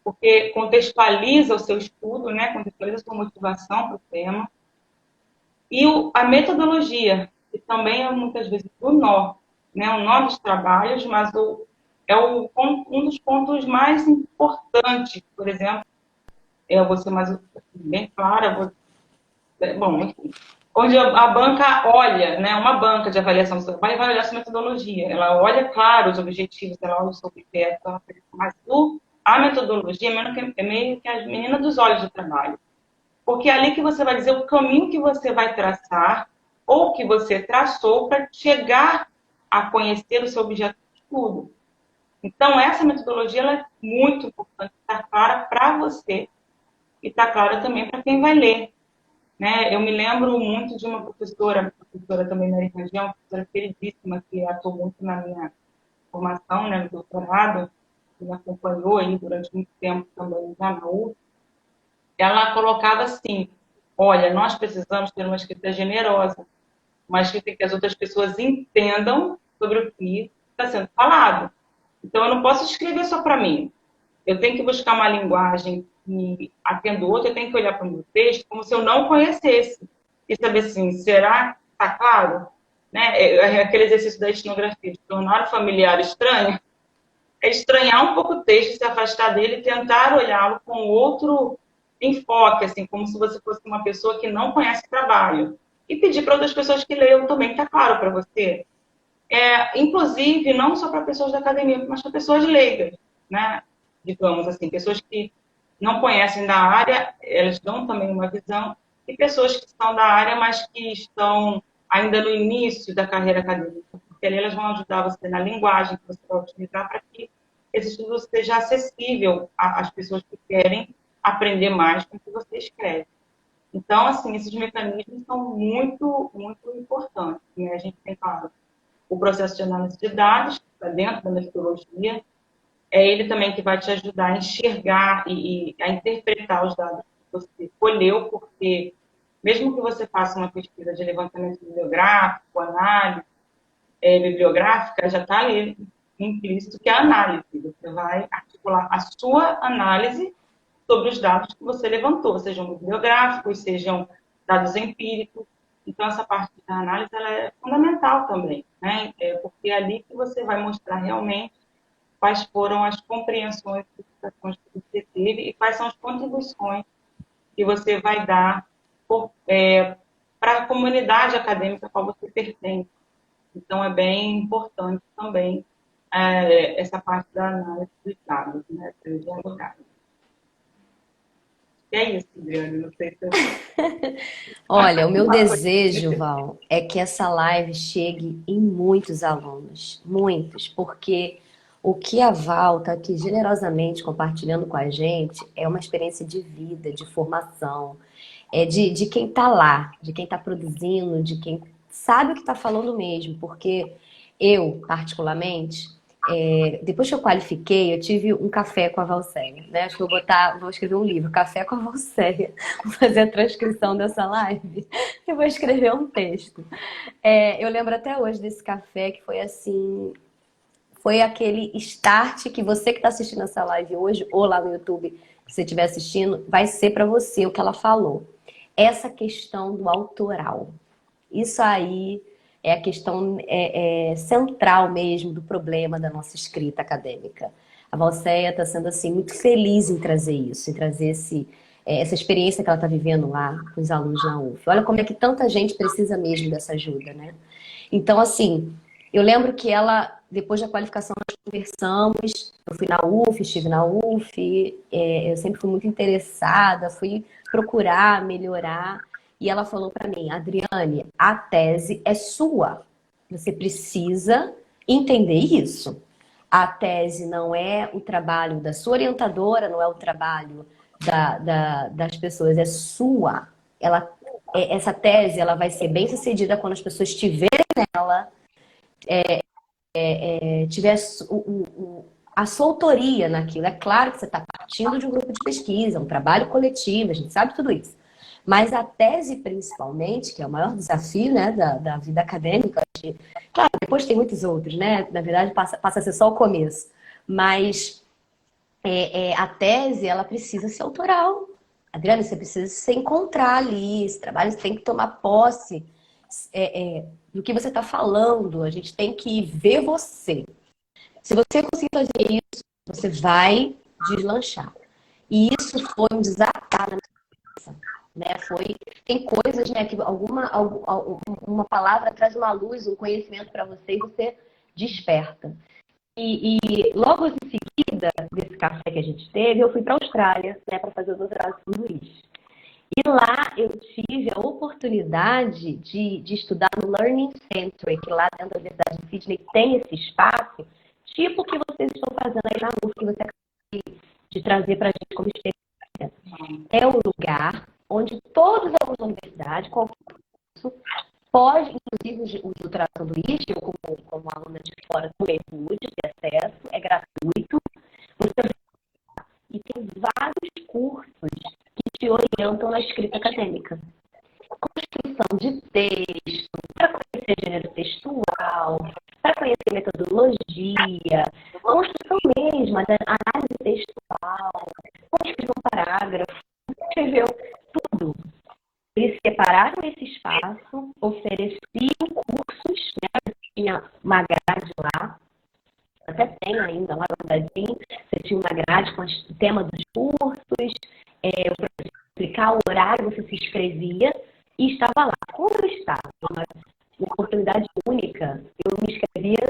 porque contextualiza o seu estudo, né? Contextualiza a sua motivação para o tema. E a metodologia, que também é muitas vezes o nó, né? O nó dos trabalhos, mas um dos pontos mais importantes, por exemplo, eu vou ser mais bem clara, bom, enfim, onde a banca olha, né, uma banca de avaliação do trabalho vai olhar sua metodologia. Ela olha, claro, os objetivos, ela olha o seu critério, mas a metodologia é meio que as meninas dos olhos do trabalho. Porque é ali que você vai dizer o caminho que você vai traçar ou que você traçou para chegar a conhecer o seu objeto de estudo. Então, essa metodologia ela é muito importante estar clara para você e estar clara também para quem vai ler. Né? Eu me lembro muito de uma professora também na região, uma professora queridíssima, que atuou muito na minha formação, né, no doutorado, que me acompanhou aí durante muito tempo também já na UF. Ela colocava assim, olha, nós precisamos ter uma escrita generosa, uma escrita que as outras pessoas entendam sobre o que está sendo falado. Então, eu não posso escrever só para mim. Eu tenho que buscar uma linguagem que atenda o outro, eu tenho que olhar para o meu texto como se eu não conhecesse. E saber assim, será que está claro? Né? É aquele exercício da etnografia, de tornar o familiar estranho, é estranhar um pouco o texto, se afastar dele e tentar olhá-lo com outro enfoque, assim, como se você fosse uma pessoa que não conhece o trabalho. E pedir para outras pessoas que leiam também, está claro para você. Inclusive, não só para pessoas da academia, mas para pessoas leigas, né? Digamos assim, pessoas que não conhecem da área, elas dão também uma visão, e pessoas que estão da área, mas que estão ainda no início da carreira acadêmica, porque ali elas vão ajudar você na linguagem que você vai utilizar para que esse estudo seja acessível às pessoas que querem aprender mais com o que você escreve. Então, assim, esses mecanismos são muito, muito importantes. Né? A gente tem, claro, o processo de análise de dados, que está dentro da metodologia, é ele também que vai te ajudar a enxergar e a interpretar os dados que você colheu, porque mesmo que você faça uma pesquisa de levantamento bibliográfico, análise bibliográfica, já está ali implícito que é a análise. Você vai articular a sua análise sobre os dados que você levantou, sejam bibliográficos, sejam dados empíricos. Então, essa parte da análise ela é fundamental também, né? Porque é ali que você vai mostrar realmente quais foram as compreensões e explicações que você teve e quais são as contribuições que você vai dar para a comunidade acadêmica a qual você pertence. Então, é bem importante também essa parte da análise dos dados, né? E é isso, Adriane, não sei se eu... Olha, o meu desejo, Val, é que essa live chegue em muitos alunos, muitos, porque o que a Val está aqui generosamente compartilhando com a gente é uma experiência de vida, de formação, de quem está lá, de quem está produzindo, de quem sabe o que está falando mesmo, porque eu, particularmente, depois que eu qualifiquei, eu tive um café com a Valcéia, né? Acho que vou escrever um livro, Café com a Valcéia, vou fazer a transcrição dessa live e vou escrever um texto. Eu lembro até hoje desse café que foi assim, foi aquele start que você que está assistindo essa live hoje, ou lá no YouTube, se você estiver assistindo, vai ser para você o que ela falou. Essa questão do autoral. Isso aí é a questão central mesmo do problema da nossa escrita acadêmica. A Valcéia está sendo assim, muito feliz em trazer isso, em trazer essa experiência que ela está vivendo lá com os alunos na UF. Olha como é que tanta gente precisa mesmo dessa ajuda, né? Então, assim, eu lembro que ela, depois da qualificação, nós conversamos, eu fui na UF, estive na UF, eu sempre fui muito interessada, fui procurar melhorar. E ela falou para mim, Adriane, a tese é sua. Você precisa entender isso. A tese não é o trabalho da sua orientadora, não é o trabalho das pessoas, é sua. Essa tese ela vai ser bem sucedida quando as pessoas estiverem nela, tiver a sua autoria naquilo. É claro que você está partindo de um grupo de pesquisa, um trabalho coletivo, a gente sabe tudo isso. Mas a tese, principalmente, que é o maior desafio, né, da vida acadêmica, claro, depois tem muitos outros, né? Na verdade, passa a ser só o começo. Mas a tese, ela precisa ser autoral. Adriana, você precisa se encontrar ali, esse trabalho você tem que tomar posse do que você está falando, a gente tem que ver você. Se você conseguir fazer isso, você vai deslanchar. E isso foi um desatar na minha cabeça, né? Tem coisas, né, que uma palavra traz uma luz, um conhecimento para você e você desperta. E logo em seguida desse café que a gente teve, eu fui para a Austrália, né, para fazer o doutorado em sanduíche. E lá eu tive a oportunidade de estudar no Learning Center, que lá dentro da Universidade de Sydney tem esse espaço, tipo o que vocês estão fazendo aí na UF, que você acabou de trazer para a gente como experiência. É um lugar onde todos os alunos da universidade, qualquer curso, pode, inclusive o doutorado de sanduíche, eu como aluna de fora também pude ter acesso, é gratuito. E tem vários cursos que te orientam na escrita acadêmica. Construção de texto, para conhecer gênero textual, para conhecer metodologia, construção mesmo, análise textual, como escrever um parágrafo, escreveu tudo. Eles separaram esse espaço, ofereciam cursos, né? Tinha uma grade lá, até tem ainda lá no Brasil, você tinha uma grade com o tema dos cursos, para explicar o horário, você se inscrevia e estava lá. Como eu estava, uma oportunidade única, eu me inscrevia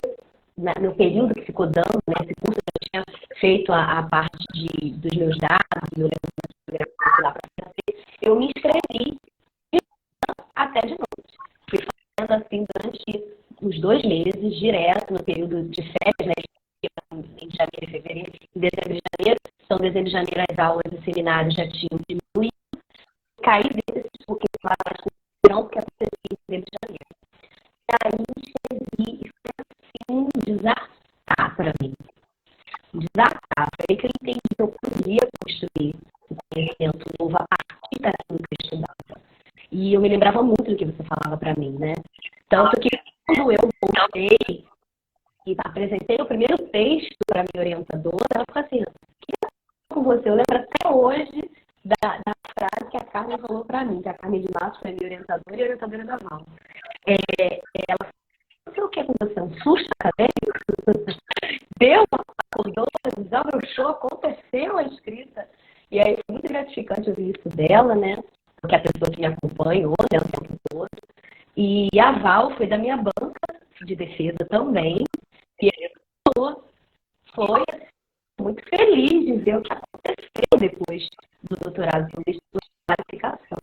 no período que ficou dando, né, esse curso eu tinha feito a parte dos meus dados, do meu levantamento lá para fazer, eu me inscrevi até de noite. Fui fazendo assim durante uns 2 meses, direto, no período de férias, né? Em janeiro e fevereiro, em dezembro e janeiro. Então, em dezembro e janeiro, as aulas e seminários já tinham diminuído. Caí desses, porque lá não, porque acontecia em dezembro e janeiro. E aí, escrevi e foi assim, um desatar para mim. Um desatar. Foi aí que eu entendi que eu podia construir um conhecimento novo a partir daquilo que eu estudava. E eu me lembrava muito do que você falava para mim, né? Tanto que quando eu voltei e apresentei o primeiro texto para a minha orientadora, ela ficou assim, com você, eu lembro até hoje da frase que a Carmen falou para mim, que a Carmen de Matos foi minha orientadora e orientadora da Val. Ela falou, não sei o que é com você, um susto acadêmico? Deu, acordou, desabrochou, aconteceu a escrita. E aí foi muito gratificante ouvir isso dela, né? Porque a pessoa que me acompanhou, né, o tempo todo. E a Val foi da minha banca de defesa também. E ela foi muito feliz de ver o que aconteceu depois do doutorado de qualificação.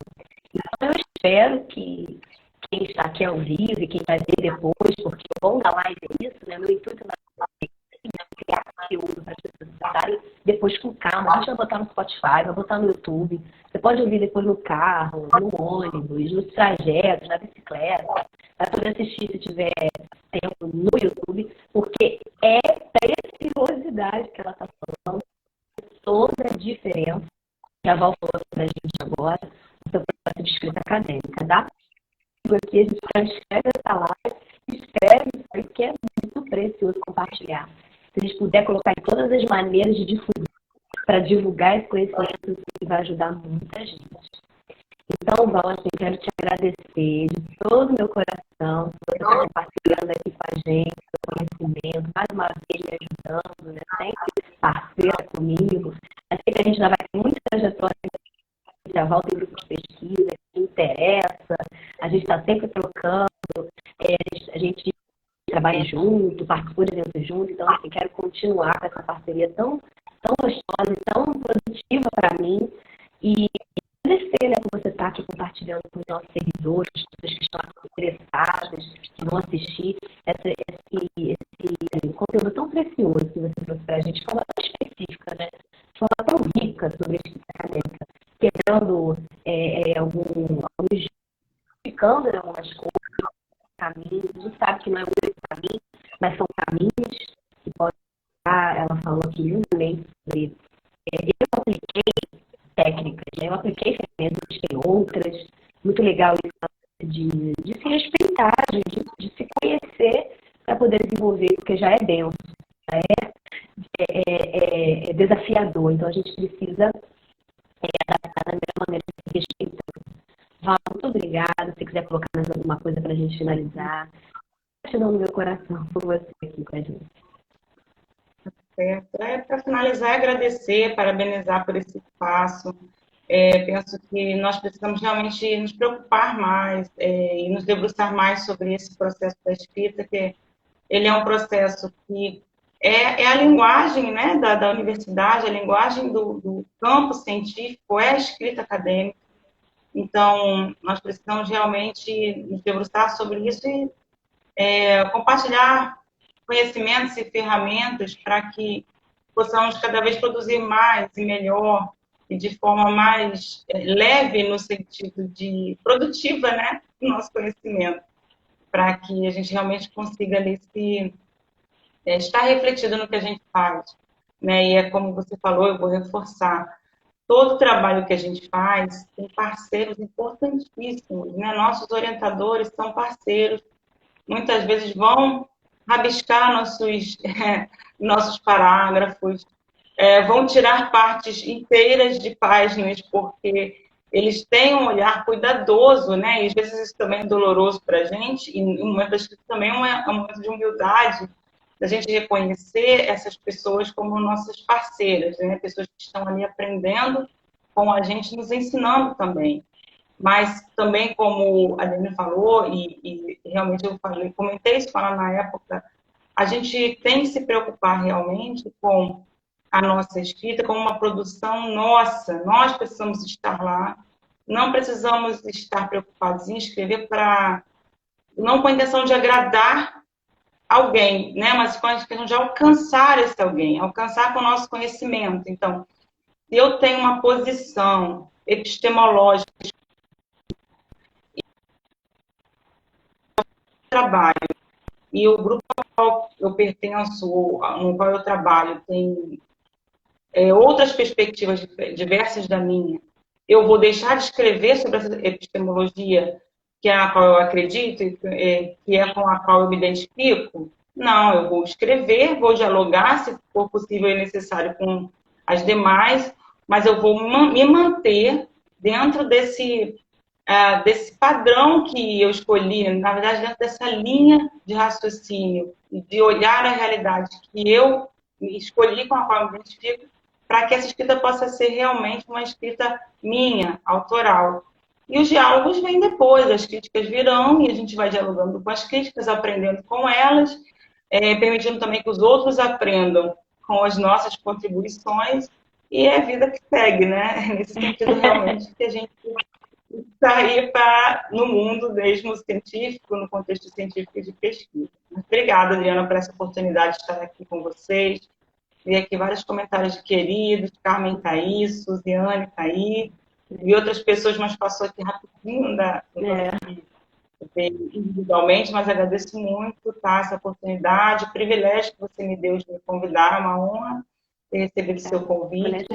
Então, eu espero que quem está aqui ao vivo e quem vai ver depois, porque o bom da live é isso, né? Meu intuito é criar conteúdo para as pessoas estarem depois com calma. A gente vai botar no Spotify, vai botar no YouTube. Você pode ouvir depois no carro, no ônibus, nos trajetos, na bicicleta. Vai poder assistir se tiver tempo no YouTube, porque é preciosidade que ela está falando, toda a diferença que a Val falou para a gente agora, no seu processo de escrita acadêmica. Dá aqui, a gente transcreve essa live, escreve isso aí, que é muito precioso compartilhar. Se a gente puder colocar em todas as maneiras de difusão, para divulgar esse conhecimento, que vai ajudar muita gente. Então, Val, assim, quero te agradecer de todo o meu coração por você estar compartilhando aqui com a gente, o conhecimento, mais uma vez me ajudando, né? Sempre parceira comigo. Eu sei que a gente já vai ter muita trajetória, a Val tem grupo de pesquisa, que interessa, a gente está sempre trocando, a gente trabalha junto, participa de eventos junto, então, assim, quero continuar com essa parceria tão gostosa e tão positiva para mim. E agradecer, né, por você estar aqui compartilhando com os nossos seguidores, as pessoas que estão interessadas, que vão assistir esse conteúdo tão precioso que você trouxe para a gente, de forma tão específica, né, de forma tão rica sobre a escrita acadêmica, quebrando alguns justificando algumas coisas, caminhos. A gente sabe que não é o único caminho, mas são caminhos que podem estar. Ela falou aqui lindamente sobre. Eu apliquei técnicas, né? Eu apliquei ferramentas, tem outras. Muito legal isso de se respeitar, de se conhecer para poder desenvolver, porque já é denso. Já é desafiador. Então, a gente precisa adaptar da melhor maneira que respeitando. Val, muito obrigada. Se quiser colocar mais alguma coisa para a gente finalizar. Gratidão no meu coração por você aqui com a gente. Para finalizar, agradecer, parabenizar por esse espaço. Penso que nós precisamos realmente nos preocupar mais e nos debruçar mais sobre esse processo da escrita, que ele é um processo que é a linguagem, né, da universidade, a linguagem do campo científico, é a escrita acadêmica. Então, nós precisamos realmente nos debruçar sobre isso e compartilhar conhecimentos e ferramentas para que possamos cada vez produzir mais e melhor e de forma mais leve no sentido de produtiva, né, o nosso conhecimento, para que a gente realmente consiga ali estar refletido no que a gente faz, né? E é como você falou, eu vou reforçar, todo o trabalho que a gente faz tem parceiros importantíssimos, né? Nossos orientadores são parceiros, muitas vezes vão rabiscar nossos parágrafos, vão tirar partes inteiras de páginas, porque eles têm um olhar cuidadoso, né? E às vezes isso também é doloroso para a gente, e um momento da escrita também é um momento de humildade, da gente reconhecer essas pessoas como nossas parceiras, né? Pessoas que estão ali aprendendo com a gente, nos ensinando também. Mas também, como a Aline falou, e realmente eu comentei isso com ela na época, a gente tem que se preocupar realmente com a nossa escrita, com uma produção nossa. Nós precisamos estar lá, não precisamos estar preocupados em escrever não com a intenção de agradar alguém, né? Mas com a intenção de alcançar esse alguém, alcançar com o nosso conhecimento. Então, se eu tenho uma posição epistemológica, trabalho, e o grupo ao qual eu pertenço, no qual eu trabalho, tem outras perspectivas diversas da minha, eu vou deixar de escrever sobre essa epistemologia que é a qual eu acredito, que é com a qual eu me identifico? Não, eu vou escrever, vou dialogar, se for possível e necessário, com as demais, mas eu vou me manter dentro desse padrão que eu escolhi, na verdade, dentro dessa linha de raciocínio, de olhar a realidade que eu escolhi, com a qual eu me identifico, para que essa escrita possa ser realmente uma escrita minha, autoral. E os diálogos vêm depois, as críticas virão, e a gente vai dialogando com as críticas, aprendendo com elas, permitindo também que os outros aprendam com as nossas contribuições, e é a vida que segue, né? Nesse sentido, realmente, que a gente sair no mundo mesmo científico, no contexto científico de pesquisa. Obrigada, Adriana, por essa oportunidade de estar aqui com vocês. Vi aqui vários comentários de queridos, Carmen está aí, Suziane está aí, e outras pessoas, mas passou aqui rapidinho, individualmente, mas agradeço muito, tá, essa oportunidade, o privilégio que você me deu de me convidar, é uma honra ter recebido seu convite,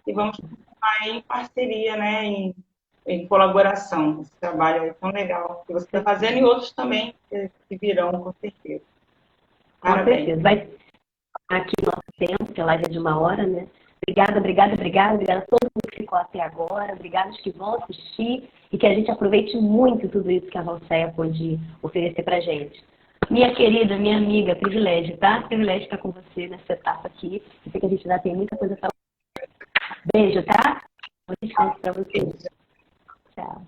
e vamos continuar em parceria, né, em colaboração, esse trabalho aí tão legal que você está fazendo, e outros também que virão, com certeza. Parabéns. Com certeza. Vai aqui o nosso tempo, que a live é de 1 hora, né? Obrigada a todo mundo que ficou até agora, obrigada aos que vão assistir e que a gente aproveite muito tudo isso que a Valceia pôde oferecer pra gente. Minha querida, minha amiga, privilégio, tá? Privilégio estar com você nessa etapa aqui. Eu sei que a gente ainda tem muita coisa pra... Beijo, tá? Bom descanso pra vocês. Tchau.